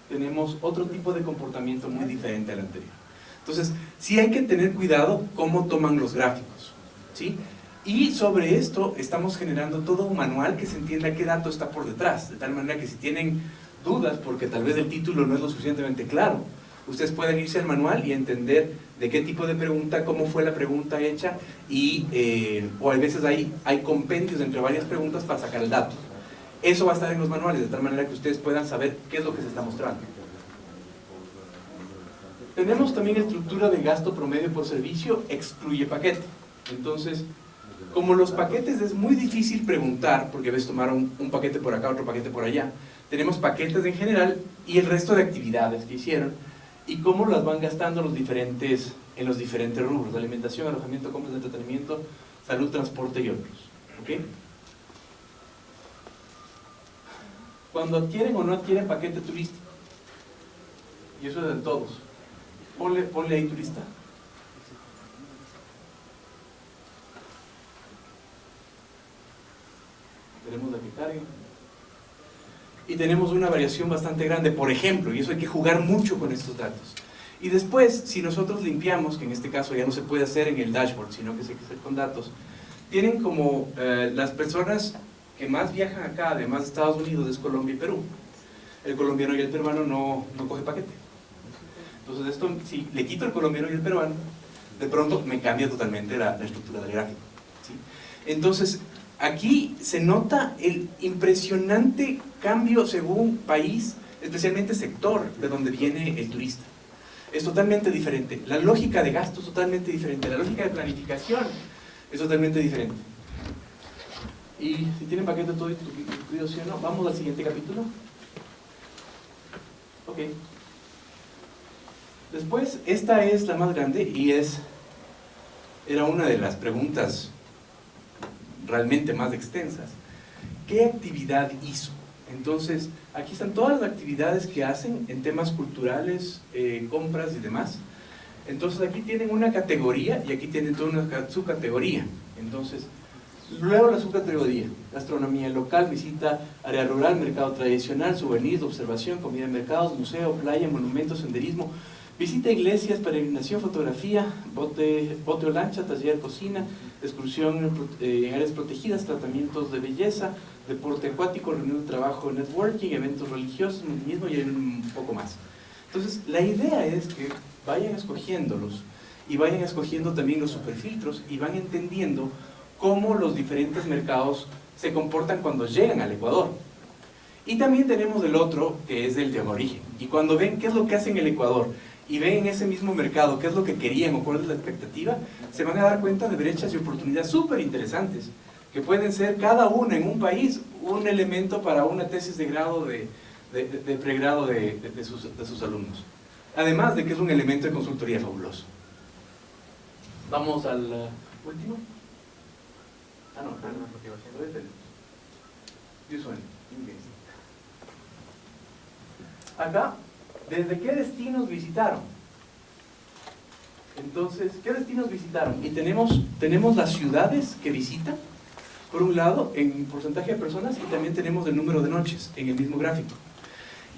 tenemos otro tipo de comportamiento muy diferente al anterior. Entonces, sí hay que tener cuidado cómo toman los gráficos, ¿sí? Y sobre esto estamos generando todo un manual que se entienda qué dato está por detrás, de tal manera que si tienen dudas, porque tal vez el título no es lo suficientemente claro, ustedes pueden irse al manual y entender de qué tipo de pregunta, cómo fue la pregunta hecha, y, o a veces hay compendios entre varias preguntas para sacar el dato. Eso va a estar en los manuales, de tal manera que ustedes puedan saber qué es lo que se está mostrando. Tenemos también estructura de gasto promedio por servicio, excluye paquete. Entonces, como los paquetes es muy difícil preguntar, porque ves tomar un paquete por acá, otro paquete por allá, tenemos paquetes en general y el resto de actividades que hicieron y cómo las van gastando en los diferentes rubros, alimentación, alojamiento, compras de entretenimiento, salud, transporte y otros. ¿Okay? Cuando adquieren o no adquieren paquete turístico, y eso es de todos, ponle ahí turista. Tenemos la que cargue. Y tenemos una variación bastante grande, por ejemplo, y eso hay que jugar mucho con estos datos. Y después, si nosotros limpiamos, que en este caso ya no se puede hacer en el dashboard, sino que se puede hacer con datos, tienen como las personas que más viajan acá, además de Estados Unidos, es Colombia y Perú. El colombiano y el peruano no coge paquete. Entonces esto, si le quito el colombiano y el peruano, de pronto me cambia totalmente la estructura del gráfico, ¿sí? Entonces, aquí se nota el impresionante cambio según país, especialmente sector de donde viene el turista. Es totalmente diferente. La lógica de gasto es totalmente diferente. La lógica de planificación es totalmente diferente. Y si tienen paquete todo incluido, ¿sí o no? Vamos al siguiente capítulo. Ok. Después, esta es la más grande y era una de las preguntas realmente más extensas. ¿Qué actividad hizo? Entonces, aquí están todas las actividades que hacen en temas culturales, compras y demás. Entonces, aquí tienen una categoría y aquí tienen toda una subcategoría. Entonces, luego la subcategoría: gastronomía local, visita área rural, mercado tradicional, souvenirs, observación, comida en mercados, museo, playa, monumentos, senderismo, visita iglesias, peregrinación, fotografía, bote o lancha, taller, cocina, excursión en áreas protegidas, tratamientos de belleza, deporte acuático, reunión de trabajo, networking, eventos religiosos, montañismo y un poco más. Entonces, la idea es que vayan escogiéndolos y vayan escogiendo también los superfiltros y van entendiendo cómo los diferentes mercados se comportan cuando llegan al Ecuador. Y también tenemos el otro, que es el de origen. Y cuando ven qué es lo que hace en el Ecuador, y ven en ese mismo mercado qué es lo que querían o cuál es la expectativa, se van a dar cuenta de brechas y oportunidades súper interesantes, que pueden ser cada una en un país un elemento para una tesis de grado, de pregrado de sus alumnos. Además de que es un elemento de consultoría fabuloso. Vamos al último. Ah, no, motivación. Acá, ¿desde qué destinos visitaron? Entonces, ¿qué destinos visitaron? Y tenemos las ciudades que visitan, por un lado, en porcentaje de personas, y también tenemos el número de noches en el mismo gráfico.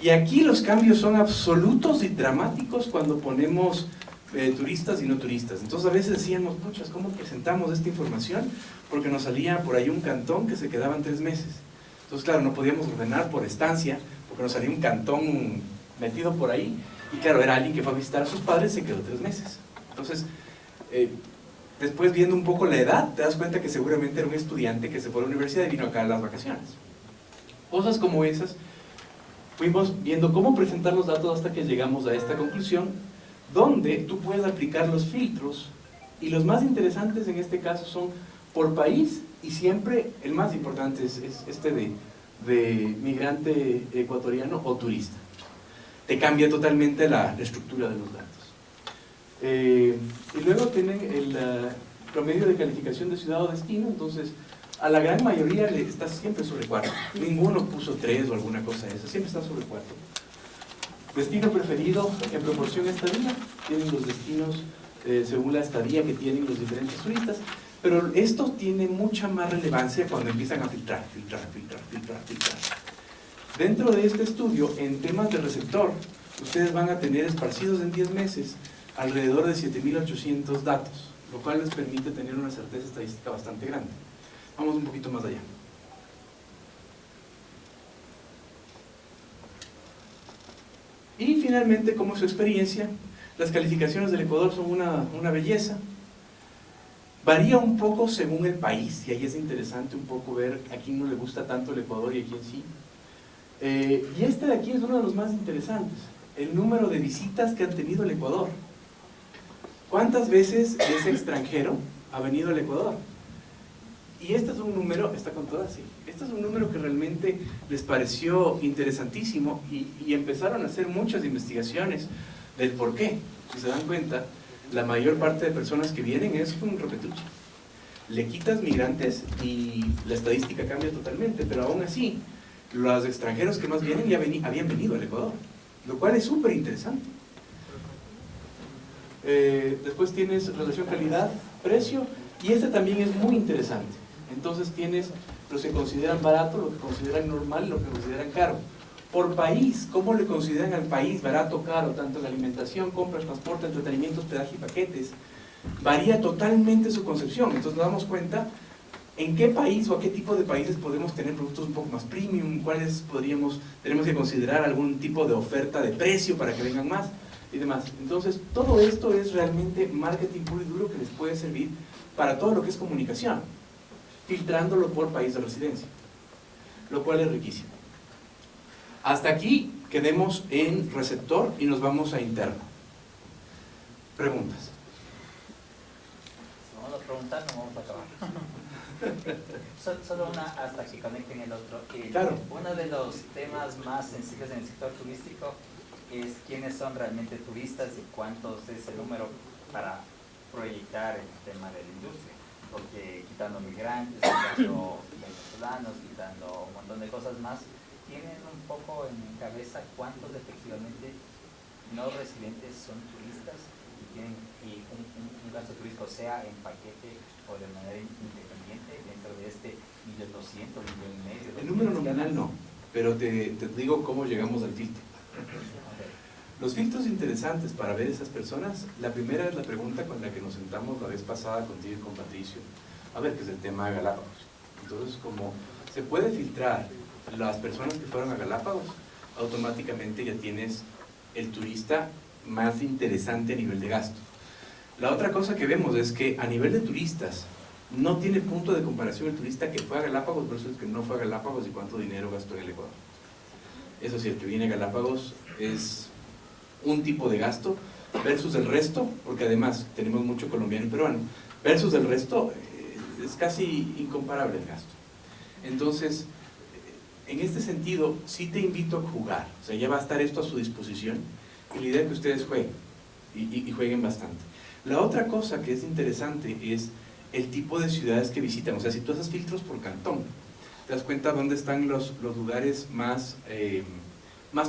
Y aquí los cambios son absolutos y dramáticos cuando ponemos turistas y no turistas. Entonces a veces decíamos, puchas, ¿cómo presentamos esta información? Porque nos salía por ahí un cantón que se quedaban 3 meses. Entonces claro, no podíamos ordenar por estancia, porque nos salía un cantón metido por ahí, y claro, era alguien que fue a visitar a sus padres y se quedó 3 meses. Entonces, después viendo un poco la edad, te das cuenta que seguramente era un estudiante que se fue a la universidad y vino acá a las vacaciones. Cosas como esas, fuimos viendo cómo presentar los datos hasta que llegamos a esta conclusión, donde tú puedes aplicar los filtros, y los más interesantes en este caso son por país, y siempre el más importante es este de migrante ecuatoriano o turista. Te cambia totalmente la estructura de los datos. Y luego tienen el promedio de calificación de ciudad o destino. Entonces a la gran mayoría le está siempre sobre 4, ninguno puso 3 o alguna cosa de esa, siempre está sobre 4. Destino preferido en proporción a estadía, tienen los destinos según la estadía que tienen los diferentes turistas, pero esto tiene mucha más relevancia cuando empiezan a filtrar. Dentro de este estudio, en temas de receptor, ustedes van a tener esparcidos en 10 meses alrededor de 7.800 datos, lo cual les permite tener una certeza estadística bastante grande. Vamos un poquito más allá. Y finalmente, como su experiencia, las calificaciones del Ecuador son una belleza. Varía un poco según el país, y ahí es interesante un poco ver a quién no le gusta tanto el Ecuador y a quién sí. Y este de aquí es uno de los más interesantes, el número de visitas que han tenido el Ecuador. ¿Cuántas veces ese extranjero ha venido al Ecuador? Y este es un número, está con todas, sí. Este es un número que realmente les pareció interesantísimo y empezaron a hacer muchas investigaciones del por qué. Si se dan cuenta, la mayor parte de personas que vienen es un repetuche. Le quitas migrantes y la estadística cambia totalmente, pero aún así, los extranjeros que más vienen ya habían venido al Ecuador, lo cual es súper interesante. Después tienes relación calidad-precio, y este también es muy interesante. Entonces tienes los que consideran barato, lo que consideran normal, lo que consideran caro. Por país, ¿cómo le consideran al país barato, caro? Tanto en alimentación, compras, transporte, entretenimiento, hospedaje y paquetes. Varía totalmente su concepción. Entonces nos damos cuenta en qué país o a qué tipo de países podemos tener productos un poco más premium, cuáles tenemos que considerar algún tipo de oferta de precio para que vengan más y demás. Entonces todo esto es realmente marketing puro y duro que les puede servir para todo lo que es comunicación, filtrándolo por país de residencia, lo cual es riquísimo. Hasta aquí quedemos en receptor y nos vamos a interno. Preguntas. Si vamos a preguntar, no vamos a acabar. Solo una hasta que conecten el otro. Claro. Uno de los temas más sensibles en el sector turístico es quiénes son realmente turistas y cuántos es el número para proyectar el tema de la industria. Porque quitando migrantes, quitando venezolanos, quitando un montón de cosas más, ¿tienen un poco en cabeza cuántos efectivamente no residentes son turistas y tienen un gasto turístico, sea en paquete o de manera independiente, dentro de este 1.200.000, 1.500.000? El número nominal no, pero te digo cómo llegamos al filtro. Los filtros interesantes para ver esas personas, la primera es la pregunta con la que nos sentamos la vez pasada contigo y con Patricio, a ver, que es el tema de Galápagos. Entonces, como se puede filtrar las personas que fueron a Galápagos, automáticamente ya tienes el turista más interesante a nivel de gasto. La otra cosa que vemos es que a nivel de turistas, no tiene punto de comparación el turista que fue a Galápagos versus el que no fue a Galápagos y cuánto dinero gastó en el Ecuador. Eso es cierto, viene a Galápagos, es un tipo de gasto versus el resto, porque además tenemos mucho colombiano y peruano, versus el resto es casi incomparable el gasto. Entonces, en este sentido, sí te invito a jugar, o sea, ya va a estar esto a su disposición, y la idea es que ustedes jueguen, y jueguen bastante. La otra cosa que es interesante es el tipo de ciudades que visitan, o sea, si tú haces filtros por cantón, te das cuenta dónde están los lugares más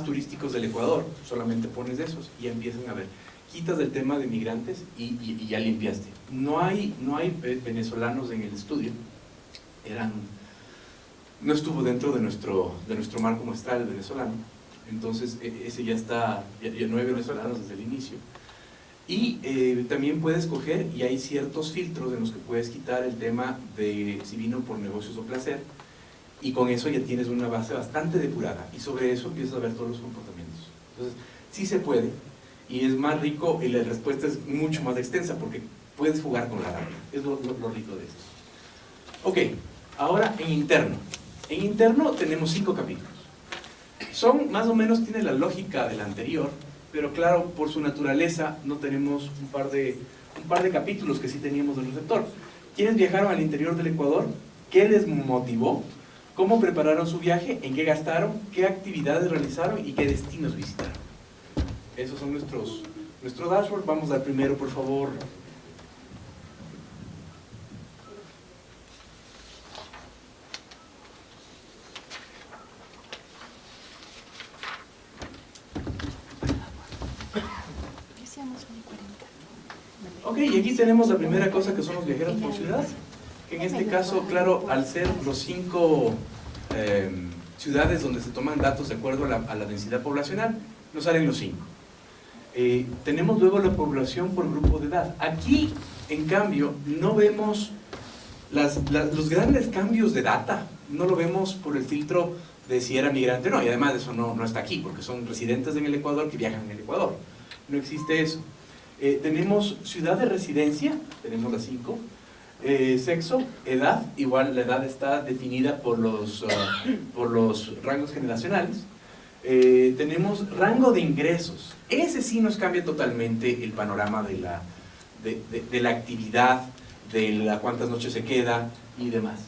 turísticos del Ecuador, solamente pones esos y empiezan a ver. Quitas del tema de migrantes y ya limpiaste. No hay venezolanos en el estudio, no estuvo dentro de nuestro marco muestral el venezolano, entonces ese ya está, ya no hay venezolanos desde el inicio. Y también puedes coger, y hay ciertos filtros en los que puedes quitar el tema de si vino por negocios o placer, y con eso ya tienes una base bastante depurada, y sobre eso empiezas a ver todos los comportamientos. Entonces, sí se puede, y es más rico, y la respuesta es mucho más extensa, porque puedes jugar con la data, es lo rico de esto. Ok, ahora en interno. En interno tenemos 5 capítulos. Son, más o menos, tiene la lógica del anterior, pero claro, por su naturaleza no tenemos un par de capítulos que sí teníamos del receptor. ¿Quiénes viajaron al interior del Ecuador? ¿Qué les motivó? ¿Cómo prepararon su viaje? ¿En qué gastaron? ¿Qué actividades realizaron? ¿Y qué destinos visitaron? Esos son nuestro dashboard. Vamos al primero, por favor. Ok, y aquí tenemos la primera cosa que son los viajeros por ciudad. En este caso, claro, al ser los 5 ciudades donde se toman datos de acuerdo a la densidad poblacional, nos salen los 5. Tenemos luego la población por grupo de edad. Aquí, en cambio, no vemos los grandes cambios de data, no lo vemos por el filtro de si era migrante o no, y además eso no está aquí, porque son residentes en el Ecuador que viajan en el Ecuador. No existe eso. Tenemos ciudad de residencia, tenemos las 5. Sexo, edad, igual la edad está definida por los rangos generacionales. Tenemos rango de ingresos, ese sí nos cambia totalmente el panorama de la actividad, de cuántas noches se queda y demás.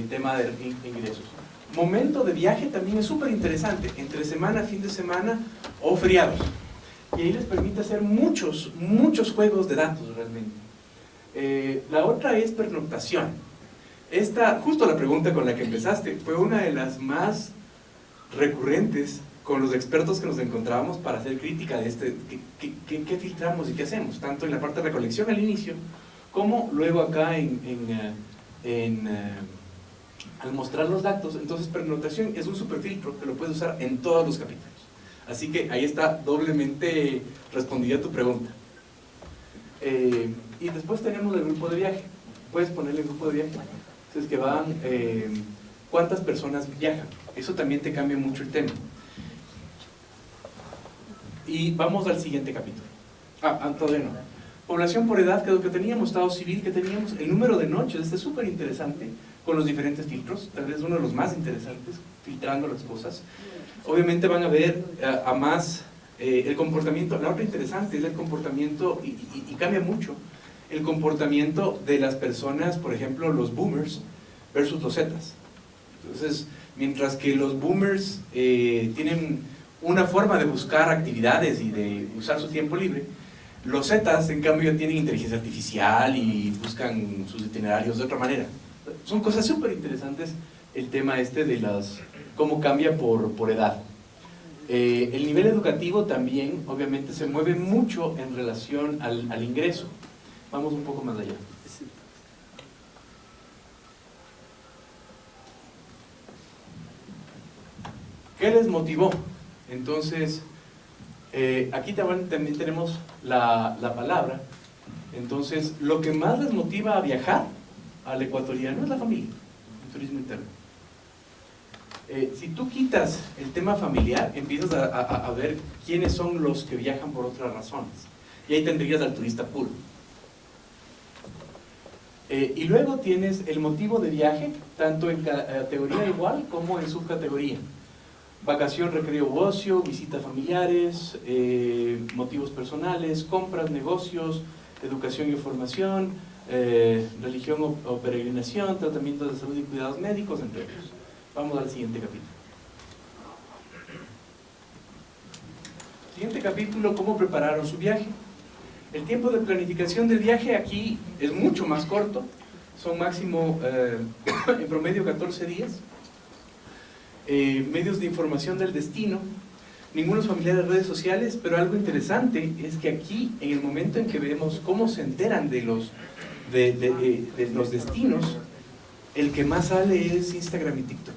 Tema de ingresos. Momento de viaje también es súper interesante, entre semana, fin de semana o feriados. Y ahí les permite hacer muchos juegos de datos realmente. La otra es pernoctación. Esta, justo la pregunta con la que empezaste, fue una de las más recurrentes con los expertos que nos encontrábamos para hacer crítica de qué filtramos y qué hacemos, tanto en la parte de recolección al inicio, como luego acá al mostrar los datos. Entonces pernoctación es un superfiltro que lo puedes usar en todos los capítulos. Así que ahí está doblemente respondida tu pregunta. Y después tenemos el grupo de viaje. Puedes ponerle el grupo de viaje. Entonces que van, ¿cuántas personas viajan? Eso también te cambia mucho el tema. Y vamos al siguiente capítulo. Todavía no. Población por edad, que es lo que teníamos, estado civil que teníamos, el número de noches, este es súper interesante, con los diferentes filtros, tal vez uno de los más interesantes, filtrando las cosas. Obviamente van a ver a más el comportamiento. La otra interesante es el comportamiento, y cambia mucho, el comportamiento de las personas, por ejemplo, los boomers versus los zetas. Entonces, mientras que los boomers tienen una forma de buscar actividades y de usar su tiempo libre, los zetas, en cambio, tienen inteligencia artificial y buscan sus itinerarios de otra manera. Son cosas súper interesantes el tema de cómo cambia por edad. El nivel educativo también, obviamente, se mueve mucho en relación al ingreso. Vamos un poco más allá. ¿Qué les motivó? Entonces, aquí también tenemos la palabra. Entonces, lo que más les motiva a viajar al ecuatoriano es la familia, el turismo interno. Si tú quitas el tema familiar, empiezas a ver quiénes son los que viajan por otras razones. Y ahí tendrías al turista puro. Y luego tienes el motivo de viaje, tanto en categoría igual como en subcategoría. vacación, recreo u ocio, visita familiares, motivos personales, compras, negocios, educación y formación, religión o peregrinación, tratamiento de salud y cuidados médicos, entre otros. Vamos al siguiente capítulo. Siguiente capítulo, ¿cómo prepararon su viaje? El tiempo de planificación del viaje aquí es mucho más corto, son máximo, en promedio, 14 días. Medios de información del destino, ningunos familiares de redes sociales, pero algo interesante es que aquí, en el momento en que vemos cómo se enteran de los destinos, el que más sale es Instagram y TikTok.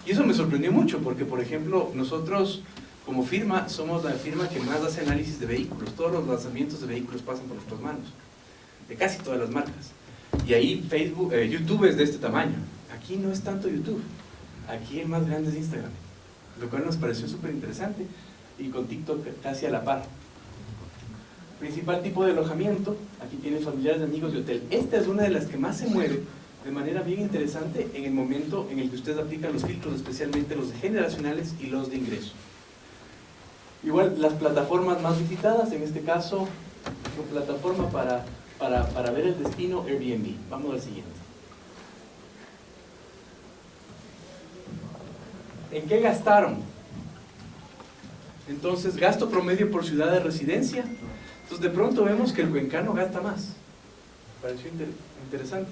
Y eso me sorprendió mucho, porque por ejemplo, nosotros como firma, somos la firma que más hace análisis de vehículos. Todos los lanzamientos de vehículos pasan por nuestras manos, de casi todas las marcas. Y ahí Facebook, YouTube es de este tamaño. Aquí no es tanto YouTube, aquí el más grande es Instagram, lo cual nos pareció súper interesante, y con TikTok casi a la par. Principal tipo de alojamiento, aquí tienen familiares, amigos y hotel. Esta es una de las que más se mueve de manera bien interesante en el momento en el que ustedes aplican los filtros, especialmente los de generacionales y los de ingreso. Igual las plataformas más visitadas, en este caso, su plataforma para ver el destino, Airbnb. Vamos al siguiente. ¿En qué gastaron? Entonces, gasto promedio por ciudad de residencia. Entonces, de pronto vemos que el cuencano gasta más. Pareció interesante.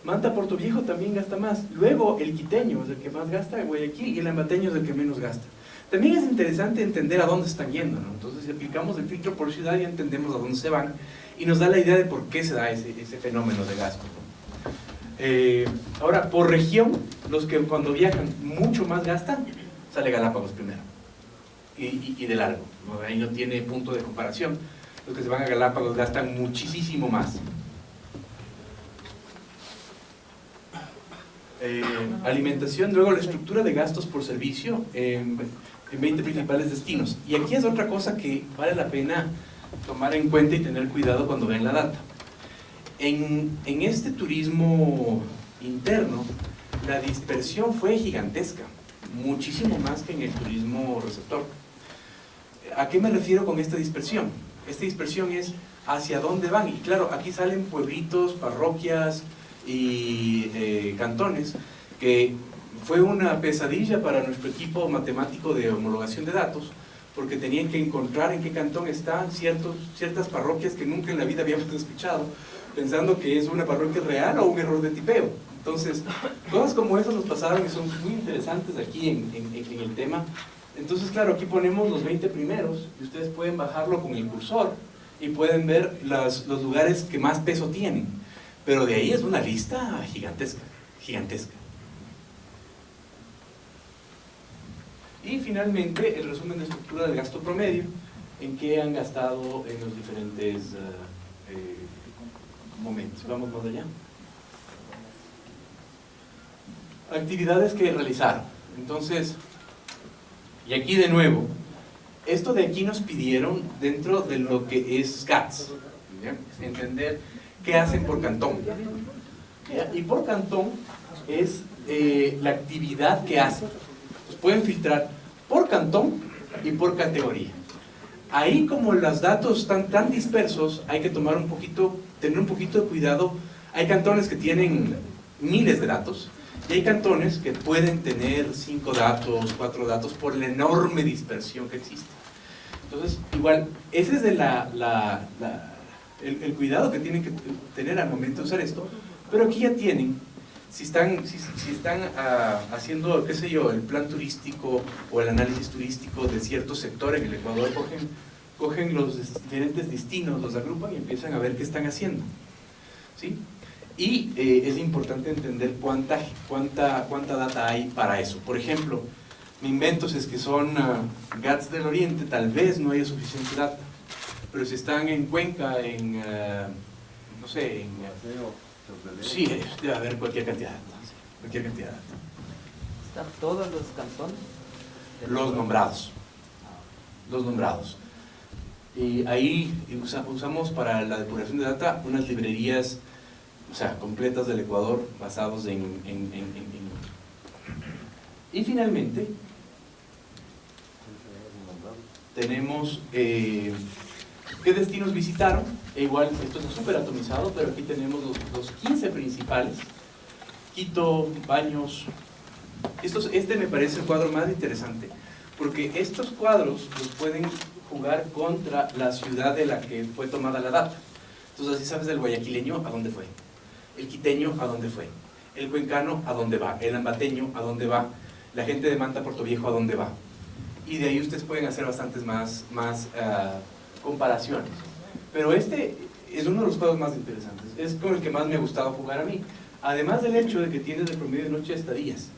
Manta Puerto Viejo también gasta más. Luego, el quiteño es el que más gasta, Guayaquil, y el ambateño es el que menos gasta. También es interesante entender a dónde están yendo, ¿no? Entonces, si aplicamos el filtro por ciudad, ya entendemos a dónde se van y nos da la idea de por qué se da ese fenómeno de gasto, ¿no? Ahora, por región, los que cuando viajan mucho más gastan, sale Galápagos primero. Y de largo, ¿no? Ahí no tiene punto de comparación. Los que se van a Galápagos gastan muchísimo más. Alimentación, luego la estructura de gastos por servicio en 20 principales destinos. Y aquí es otra cosa que vale la pena tomar en cuenta y tener cuidado cuando ven la data. En este turismo interno, la dispersión fue gigantesca, muchísimo más que en el turismo receptor. ¿A qué me refiero con esta dispersión? Esta dispersión es hacia dónde van, y claro, aquí salen pueblitos, parroquias y cantones, que fue una pesadilla para nuestro equipo matemático de homologación de datos, porque tenían que encontrar en qué cantón están ciertas parroquias que nunca en la vida habíamos escuchado, pensando que es una parroquia real o un error de tipeo. Entonces, cosas como esas nos pasaron y son muy interesantes aquí en el tema. Entonces, claro, aquí ponemos los 20 primeros, y ustedes pueden bajarlo con el cursor, y pueden ver los lugares que más peso tienen. Pero de ahí es una lista gigantesca, gigantesca. Y finalmente, el resumen de estructura del gasto promedio, en qué han gastado en los diferentes momentos. Vamos más allá. Actividades que realizaron. Entonces, y aquí de nuevo, esto de aquí nos pidieron dentro de lo que es GATS, ¿bien? Entender qué hacen por cantón. Y por cantón es la actividad que hacen. Pues pueden filtrar por cantón y por categoría. Ahí, como los datos están tan dispersos, hay que tener un poquito de cuidado. Hay cantones que tienen miles de datos y hay cantones que pueden tener 5 datos, 4 datos por la enorme dispersión que existe. Entonces, igual, ese es el cuidado que tienen que tener al momento de usar esto. Pero aquí ya tienen, si están haciendo, qué sé yo, el plan turístico o el análisis turístico de cierto sector en el Ecuador, cogen los diferentes destinos, los agrupan y empiezan a ver qué están haciendo, ¿sí? Y es importante entender cuánta data hay para eso. Por ejemplo, me invento, si es que son GATS del Oriente, tal vez no haya suficiente data, pero si están en Cuenca, no sé, sí, debe haber cualquier cantidad de datos, cualquier cantidad de datos. ¿Están todos los cantones? Los nombrados. Y ahí usamos para la depuración de data unas librerías, o sea, completas del Ecuador, basados en. Y finalmente, tenemos qué destinos visitaron, e igual esto está súper atomizado, pero aquí tenemos los 15 principales: Quito, Baños. Este me parece el cuadro más interesante, porque estos cuadros los pueden jugar contra la ciudad de la que fue tomada la data. Entonces así sabes del guayaquileño a dónde fue, el quiteño a dónde fue, el cuencano a dónde va, el ambateño a dónde va, la gente de Manta, Puerto Viejo a dónde va. Y de ahí ustedes pueden hacer bastantes más comparaciones. Pero este es uno de los juegos más interesantes, es con el que más me ha gustado jugar a mí. Además del hecho de que tienes el promedio de noche de estadías.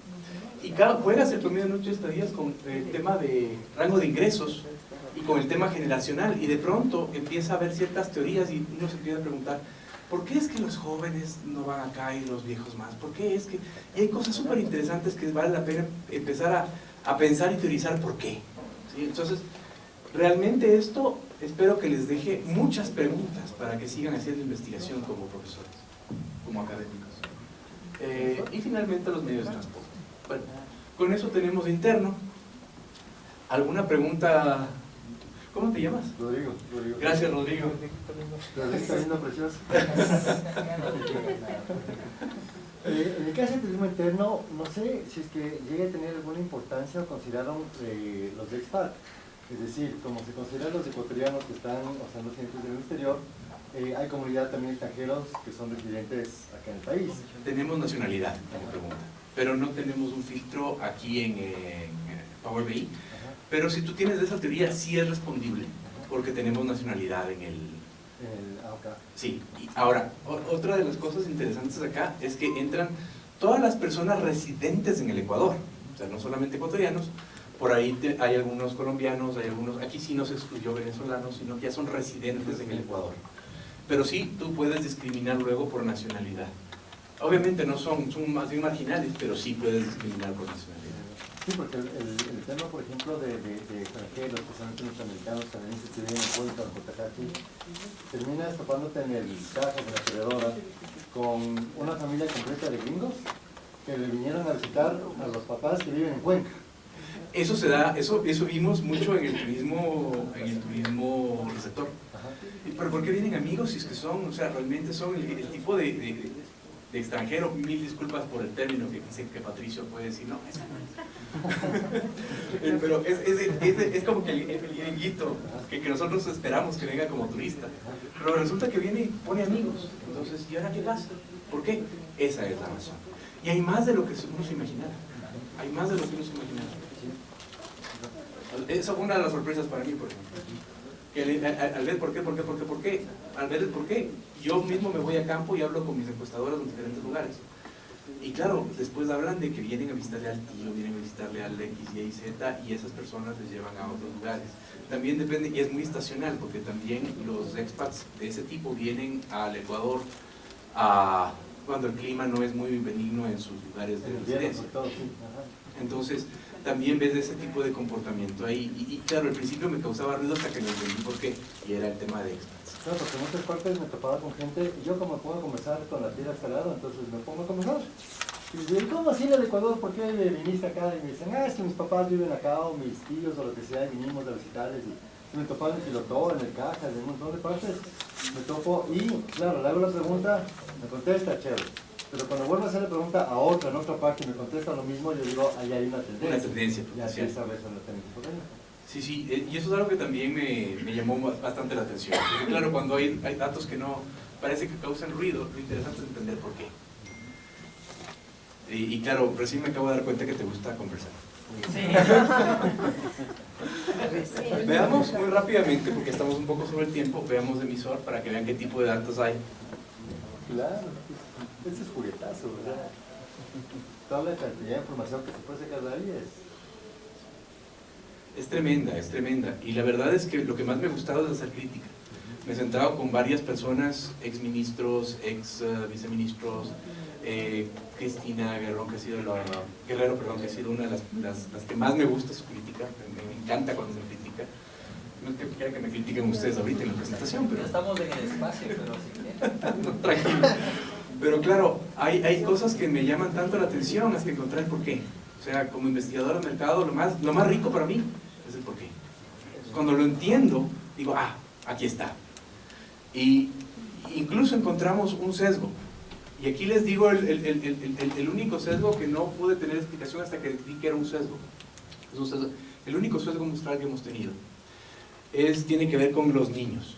Y juegas el promedio de noche de estadías con el tema de rango de ingresos y con el tema generacional. Y de pronto empieza a haber ciertas teorías y uno se empieza a preguntar: ¿por qué es que los jóvenes no van acá y los viejos más? ¿Por qué es que...? Y hay cosas súper interesantes que vale la pena empezar a pensar y teorizar por qué. ¿Sí? Entonces, realmente esto espero que les deje muchas preguntas para que sigan haciendo investigación como profesores, como académicos. Y finalmente los medios de transporte. Bueno, con eso tenemos de interno. ¿Alguna pregunta? ¿Cómo te llamas? Rodrigo. Gracias, Rodrigo. Rodrigo está viendo precioso. En el caso del turismo interno, no sé si es que llegue a tener alguna importancia o consideraron los de expat. Es decir, como se consideran los ecuatorianos que están usando cientos del exterior, hay comunidad también de extranjeros que son residentes acá en el país. Tenemos nacionalidad, como pregunta, pero no tenemos un filtro aquí en Power BI. Pero si tú tienes de esa teoría, sí es respondible, porque tenemos nacionalidad en el... Sí, y ahora, otra de las cosas interesantes acá es que entran todas las personas residentes en el Ecuador, o sea, no solamente ecuatorianos. Por ahí hay algunos colombianos, hay algunos, aquí sí no se excluyó venezolanos, sino que ya son residentes en el Ecuador. Pero sí, tú puedes discriminar luego por nacionalidad. Obviamente no son más bien marginales, pero sí puedes discriminar por nacionalidad. Sí, porque el tema, por ejemplo, de extranjeros, especialmente norteamericanos, también se tienen en cuenta en Cotacachi, terminas topándote en el caso de la corredora con una familia completa de gringos que le vinieron a visitar a los papás que viven en Cuenca. Eso se da, eso vimos mucho en el turismo receptor. Pero ¿por qué vienen amigos si es que son, o sea, realmente son el tipo de extranjero? Mil disculpas por el término que dice que Patricio puede decir, no, esa no. Pero es como que el gringuito que nosotros esperamos que venga como turista, pero resulta que viene y pone amigos. Entonces, ¿y ahora qué pasa? ¿Por qué? Esa es la razón. Y hay más de lo que uno se imaginaba. Hay más de lo que uno se imaginaba. Esa fue una de las sorpresas para mí, por ejemplo. Que al ver por qué, al ver el por qué, yo mismo me voy a campo y hablo con mis encuestadoras en diferentes lugares. Y claro, después hablan de que vienen a visitarle al tío, vienen a visitarle al X, Y, Z, y esas personas les llevan a otros lugares. También depende, y es muy estacional, porque también los expats de ese tipo vienen al Ecuador cuando el clima no es muy benigno en sus lugares de residencia. Entonces, también ves ese tipo de comportamiento ahí. Y claro, al principio me causaba ruido hasta que no entendí por qué, y era el tema de expats. Claro, porque en muchas partes me topaba con gente, y yo como me pongo a conversar con la tierra hasta lado, entonces me pongo a conversar. Y digo, ¿cómo así del Ecuador? ¿Por qué viniste acá? Y me dicen, es que mis papás viven acá, o mis tíos, o lo que sea, y vinimos a visitarles. Y me topaba en el Pilotó, en el Cajas, en un montón de partes. Me topo, y claro, le hago la pregunta, me contesta, chévere. Pero cuando vuelvo a hacer la pregunta a otra, en otra parte, y me contesta lo mismo, yo digo, ahí hay una tendencia. Una tendencia. Y así esa vez no tenemos problema. Sí, sí, y eso es algo que también me llamó bastante la atención. Porque claro, cuando hay datos que no parece que causan ruido, lo interesante es entender por qué. Y claro, recién me acabo de dar cuenta que te gusta conversar. Sí. Veamos muy rápidamente, porque estamos un poco sobre el tiempo, veamos emisor para que vean qué tipo de datos hay. Claro, ese es juguetazo, ¿verdad? Toda la cantidad de información que se puede sacar de ahí es tremenda, es tremenda. Y la verdad es que lo que más me ha gustado es hacer crítica. Me he sentado con varias personas, ex ministros, ex viceministros, Cristina Guerrero, que ha sido que ha sido una de las que más me gusta su crítica. Me encanta cuando me critica. No es que quiera que me critiquen ustedes ahorita en la presentación, pero... No estamos en el espacio, pero si quieren. No, tranquilo. Pero claro, hay cosas que me llaman tanto la atención hasta encontrar el porqué. O sea, como investigador del mercado, lo más rico para mí es el porqué. Cuando lo entiendo, digo, ah, aquí está. Y incluso encontramos un sesgo. Y aquí les digo el único sesgo que no pude tener explicación hasta que vi que era un sesgo. Es un sesgo. El único sesgo muestral que hemos tenido tiene que ver con los niños.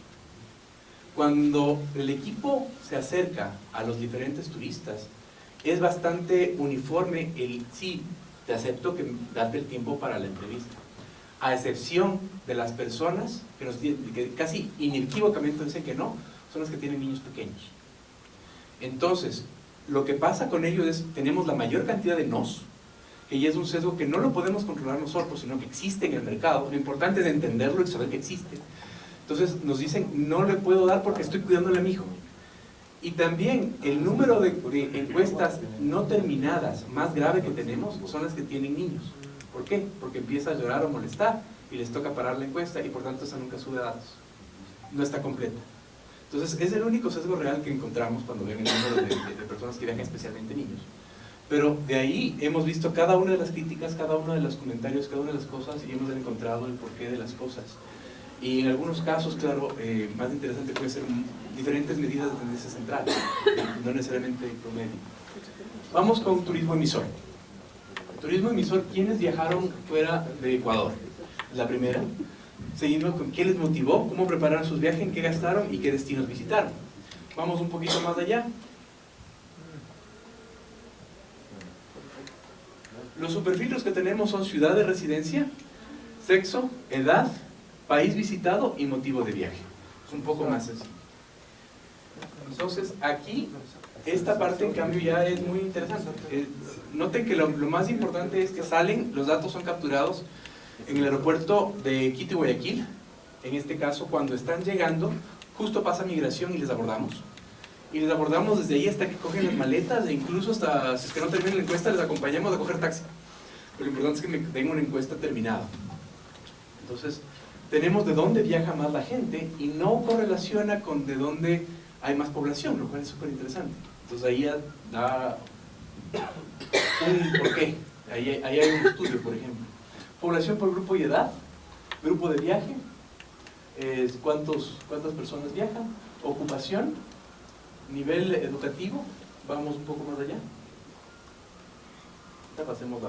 Cuando el equipo se acerca a los diferentes turistas, es bastante uniforme el sí, te acepto que date el tiempo para la entrevista. A excepción de las personas que casi inequívocamente dicen que no, son las que tienen niños pequeños. Entonces, lo que pasa con ellos es, tenemos la mayor cantidad de nos, que ya es un sesgo que no lo podemos controlar nosotros, sino que existe en el mercado. Lo importante es entenderlo y saber que existe. Entonces nos dicen, no le puedo dar porque estoy cuidándole a mi hijo. Y también el número de encuestas no terminadas más grave que tenemos son las que tienen niños. ¿Por qué? Porque empieza a llorar o molestar y les toca parar la encuesta y por tanto esa nunca sube datos. No está completa. Entonces es el único sesgo real que encontramos cuando ven el número de personas que viajan, especialmente niños. Pero de ahí hemos visto cada una de las críticas, cada uno de los comentarios, cada una de las cosas y hemos encontrado el porqué de las cosas. Y en algunos casos, claro, más interesante puede ser diferentes medidas de tendencia central, no necesariamente promedio. Vamos con turismo emisor. Turismo emisor, ¿quiénes viajaron fuera de Ecuador? La primera. Seguimos con qué les motivó, cómo prepararon sus viajes, en qué gastaron y qué destinos visitaron. Vamos un poquito más allá. Los subperfiltros que tenemos son ciudad de residencia, sexo, edad, país visitado y motivo de viaje. Es un poco más sencillo. Entonces, aquí, esta parte en cambio ya es muy interesante. Noten que lo más importante es que salen, los datos son capturados en el aeropuerto de Quito y Guayaquil. En este caso, cuando están llegando, justo pasa migración y les abordamos. Y les abordamos desde ahí hasta que cogen las maletas e incluso hasta, si es que no terminan la encuesta, les acompañamos a coger taxi. Pero lo importante es que me den una encuesta terminada. Entonces, tenemos de dónde viaja más la gente y no correlaciona con de dónde hay más población, lo cual es súper interesante. Entonces ahí da un porqué. Ahí hay un estudio, por ejemplo. Población por grupo y edad, grupo de viaje, cuántas personas viajan, ocupación, nivel educativo, vamos un poco más allá. Ya pasemos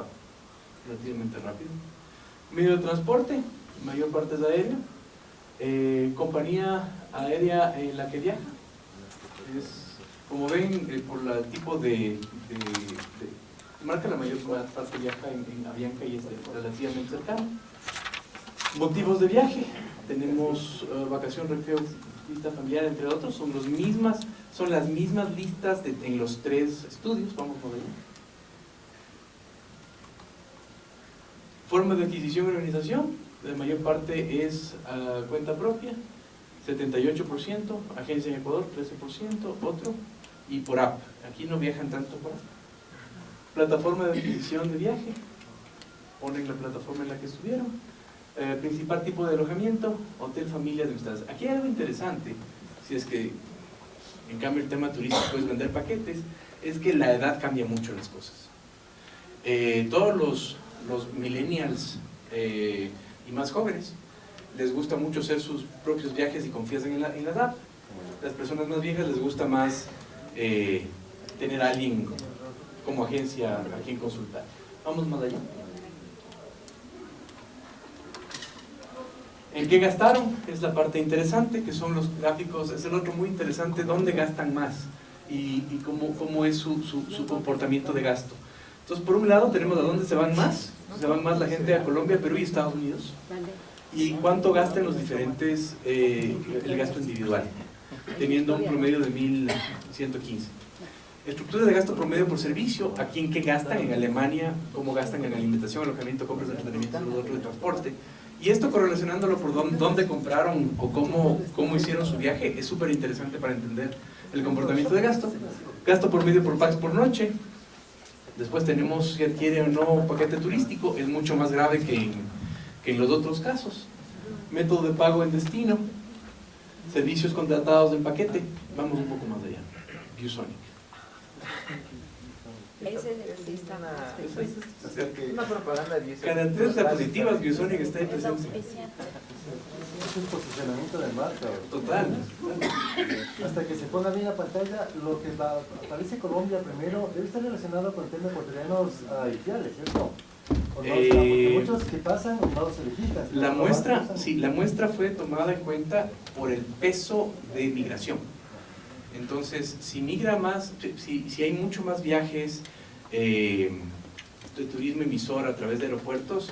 relativamente rápido. Medio de transporte, mayor parte es aéreo. Compañía aérea en la que viaja. Como ven, por el tipo marca la mayor parte viaja en Avianca y es relativamente cercano. Motivos de viaje, tenemos vacación, recreo, visita familiar, entre otros, son las mismas listas en los tres estudios. Vamos por ahí. Forma de adquisición y organización, la mayor parte es cuenta propia, 78%, agencia en Ecuador, 13%, otro, y por app. Aquí no viajan tanto por app. Plataforma de adquisición de viaje, ponen la plataforma en la que estuvieron. Principal tipo de alojamiento, hotel, familia, de amistades. Aquí hay algo interesante, si es que en cambio el tema turístico es vender paquetes, es que la edad cambia mucho las cosas. Todos los millennials y más jóvenes les gusta mucho hacer sus propios viajes y confían en la edad. Las personas más viejas les gusta más tener a alguien como agencia a quien consultar. Vamos más allá. ¿En qué gastaron? Es la parte interesante, que son los gráficos, es el otro muy interesante, dónde gastan más y cómo es su comportamiento de gasto. Entonces, por un lado tenemos a dónde se van más la gente a Colombia, Perú y Estados Unidos, y cuánto gastan los diferentes, el gasto individual, teniendo un promedio de 1.115. Estructura de gasto promedio por servicio, aquí en qué gastan, en Alemania, cómo gastan en alimentación, alojamiento, compras de entretenimiento, salud, otro de transporte. Y esto correlacionándolo por dónde compraron o cómo hicieron su viaje, es súper interesante para entender el comportamiento de gasto. Gasto promedio por pax por noche. Después tenemos si adquiere o no paquete turístico, es mucho más grave que en los otros casos. Método de pago en destino. Servicios contratados en paquete. Vamos un poco más allá. ViewSonic. Ese es el sistema. Una propaganda de Características positivas, ViewSonic está ahí presente. Es un posicionamiento de marca. Total. Hasta que se ponga bien la pantalla, lo que aparece Colombia primero debe estar relacionado con el tema de ecuatorianos haitiales, ¿cierto? ¿O no está? Porque muchos que pasan no se registran. La muestra, sí, la muestra fue tomada en cuenta por el peso de migración. Entonces, si migra más, si hay mucho más viajes de turismo emisor a través de aeropuertos,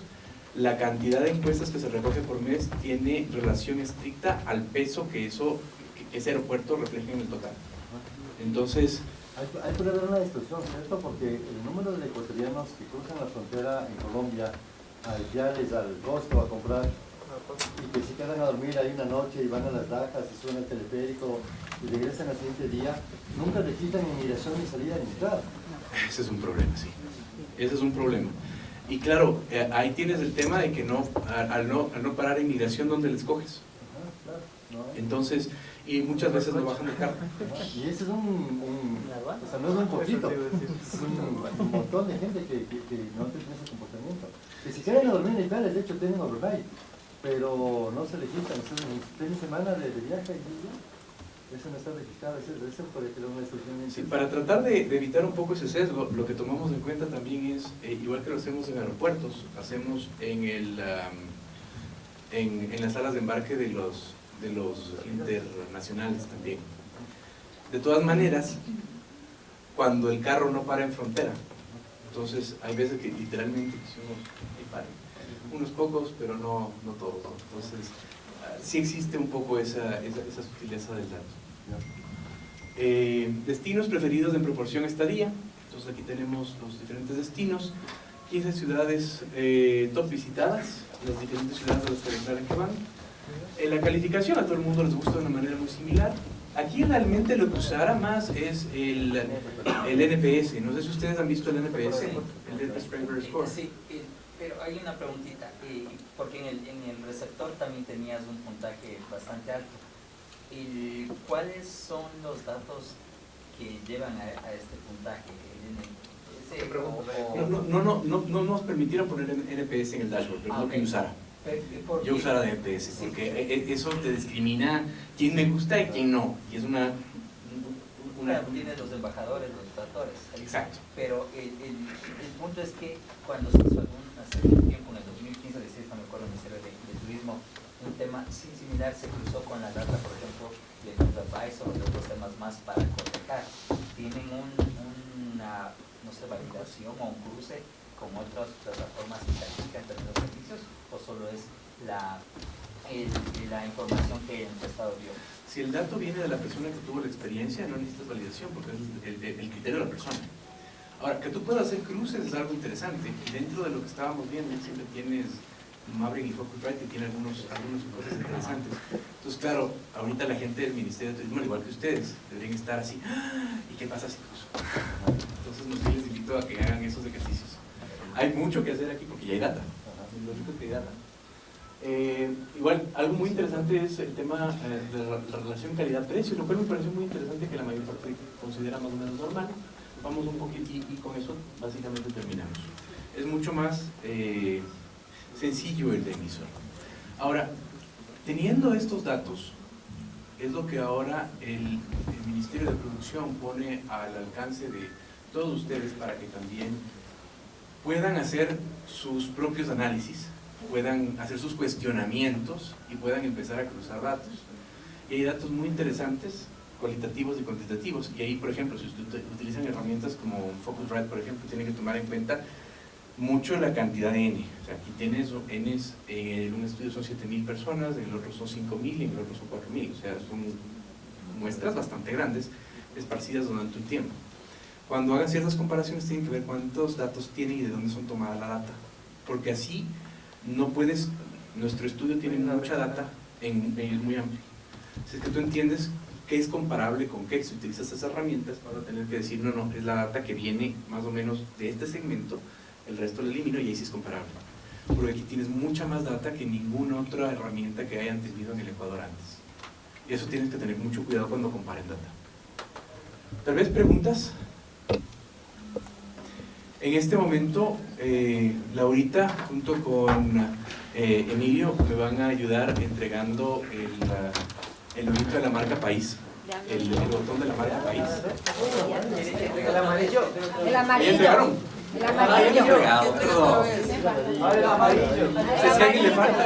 la cantidad de encuestas que se recoge por mes tiene relación estricta al peso que ese aeropuerto refleja en el total. Entonces, Hay puede haber una distorsión, ¿cierto? Porque el número de ecuatorianos que cruzan la frontera en Colombia a haitiales, al costo, a comprar, y que se quedan a dormir ahí una noche y van a las Dajas y suben al teleférico y regresan al siguiente día, nunca registran ni migración ni salida ni entrada. ese es un problema, sí. Ese es un problema. Y claro, ahí tienes el tema de que al no parar en migración, ¿dónde les coges? Claro, no hay. Entonces, y muchas veces no bajan de carga. Y ese es o sea, no es un poquito, es un montón de gente que no tiene ese comportamiento. Que si quedan a dormir en Italia, de hecho tienen overnight, pero no se registran, un fin de semana de viaje y eso no está registrado, eso puede tener una discusión. Sí, para tratar de evitar un poco ese sesgo, lo que tomamos en cuenta también es, igual que lo hacemos en aeropuertos, hacemos en las salas de embarque de los internacionales también. De todas maneras, cuando el carro no para en frontera, entonces hay veces que literalmente unos pocos, pero no todos, ¿no? Entonces sí existe un poco esa sutileza del dato. Destinos preferidos en proporción estadía. Entonces aquí tenemos los diferentes destinos, 15 ciudades top visitadas, las diferentes ciudades a las que declaran que van. La calificación a todo el mundo les gusta de una manera muy similar. Aquí realmente lo que usará más es el NPS. No sé si ustedes han visto el NPS, el Net Promoter Score. Sí, pero hay una preguntita, porque en el receptor también tenías un puntaje bastante alto. ¿Cuáles son los datos que llevan a este puntaje? No nos permitieron poner NPS en el dashboard, pero no que usara. Yo usara NPS, porque eso te discrimina quién me gusta y quién no. Y es una tienes los embajadores, los tratores. Exacto. Pero el punto es que cuando se hizo hace un tiempo, en el 2015-16, no me acuerdo, el Ministerio de Turismo, un tema similar se cruzó con la data, por ejemplo, de TripAdvisor o de otros temas más para cotejar. Tienen una, no sé, validación o un cruce con otras plataformas que califican términos de servicios, o solo es la información que el Estado dio. Si el dato viene de la persona que tuvo la experiencia, no necesitas validación porque es el criterio de la persona. Ahora, que tú puedas hacer cruces es algo interesante. Y dentro de lo que estábamos viendo, siempre tienes Maverick y Focusrite que tiene algunas cosas interesantes. Entonces, claro, ahorita la gente del Ministerio de Turismo, al igual que ustedes, deberían estar así. ¿Y qué pasa si cruzo? Entonces, les invito a que hagan esos ejercicios. Hay mucho que hacer aquí porque ya hay data. Lo rico es que hay data. Igual, algo muy interesante es el tema de la relación calidad-precio, lo cual me pareció muy interesante, que la mayor parte considera más o menos normal. Vamos un poquito y con eso básicamente terminamos. Es mucho más sencillo el de emisor. Ahora, teniendo estos datos, es lo que ahora el Ministerio de Producción pone al alcance de todos ustedes para que también puedan hacer sus propios análisis, puedan hacer sus cuestionamientos y puedan empezar a cruzar datos. Y hay datos muy interesantes, cualitativos y cuantitativos, y ahí, por ejemplo, si ustedes utilizan herramientas como Focusrite, por ejemplo, tienen que tomar en cuenta mucho la cantidad de N. O sea, aquí tienes N, en un estudio son 7.000 personas, en el otro son 5.000 y en el otro son 4.000, o sea, son muestras bastante grandes, esparcidas durante un tiempo. Cuando hagan ciertas comparaciones tienen que ver cuántos datos tienen y de dónde son tomadas la data, porque así no puedes, nuestro estudio tiene mucha data, es muy amplio. Si es que tú entiendes qué es comparable con qué, si utilizas estas herramientas, vas a tener que decir, no, es la data que viene más o menos de este segmento, el resto lo elimino y ahí sí es comparable. Porque aquí tienes mucha más data que ninguna otra herramienta que hayan tenido en el Ecuador antes. Y eso tienes que tener mucho cuidado cuando comparen data. Tal vez preguntas. En este momento, Laurita, junto con Emilio, me van a ayudar entregando el loguito de la marca País, el botón de la marca País. El amarillo. El ¿Ya amarillo. entregaron? El Ah, amarillo. ya entregado, perdón. El amarillo. Si a alguien le falta,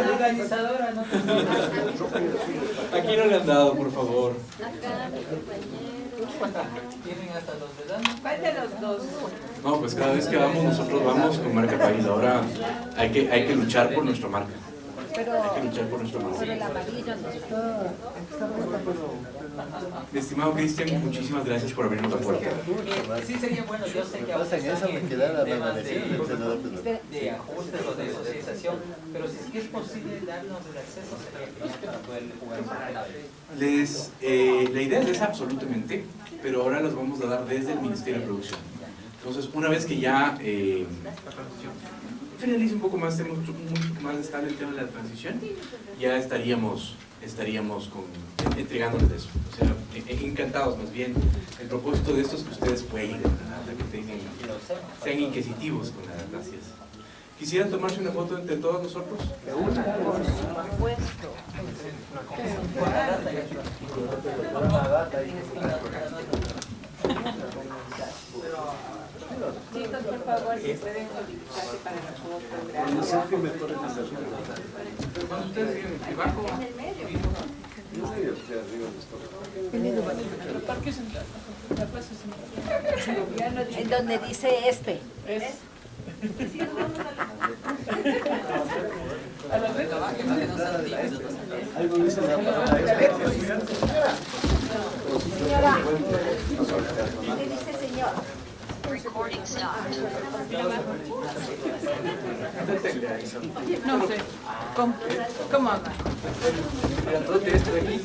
aquí no le han dado, por favor. Tienen hasta los de Dan. ¿Cuál de los dos? No, pues cada vez que vamos, nosotros vamos con marca País. Ahora hay que luchar por nuestra marca. Pero, Hay que luchar por nuestra marca. pero el amarillo no. Mi estimado Cristian, muchísimas gracias por abrirnos la puerta. Sí sería bueno, yo sé que ahora Entonces, en eso están me en queda la temas renovación del senador Pedro. de ajustes o de socialización, pero si es que es posible darnos el acceso sería genial para poder jugar un poco. La idea es esa absolutamente, pero ahora las vamos a dar desde el Ministerio de Producción. Entonces, una vez que ya finalice un poco más, estemos mucho más estable el tema de la transición, ya estaríamos entregándoles eso. O sea, encantados más bien. El propósito de esto es que ustedes jueguen, que sean inquisitivos con las gracias. ¿Quisieran tomarse una foto entre todos nosotros? Chicos, por favor, si pueden movilizarse para la foto. Cuando ustedes vienen debajo, En donde dice ESPE. Señora, ¿qué dice señor? Recording stopped. No sé. ¿Cómo hago? ¿dónde esto de aquí?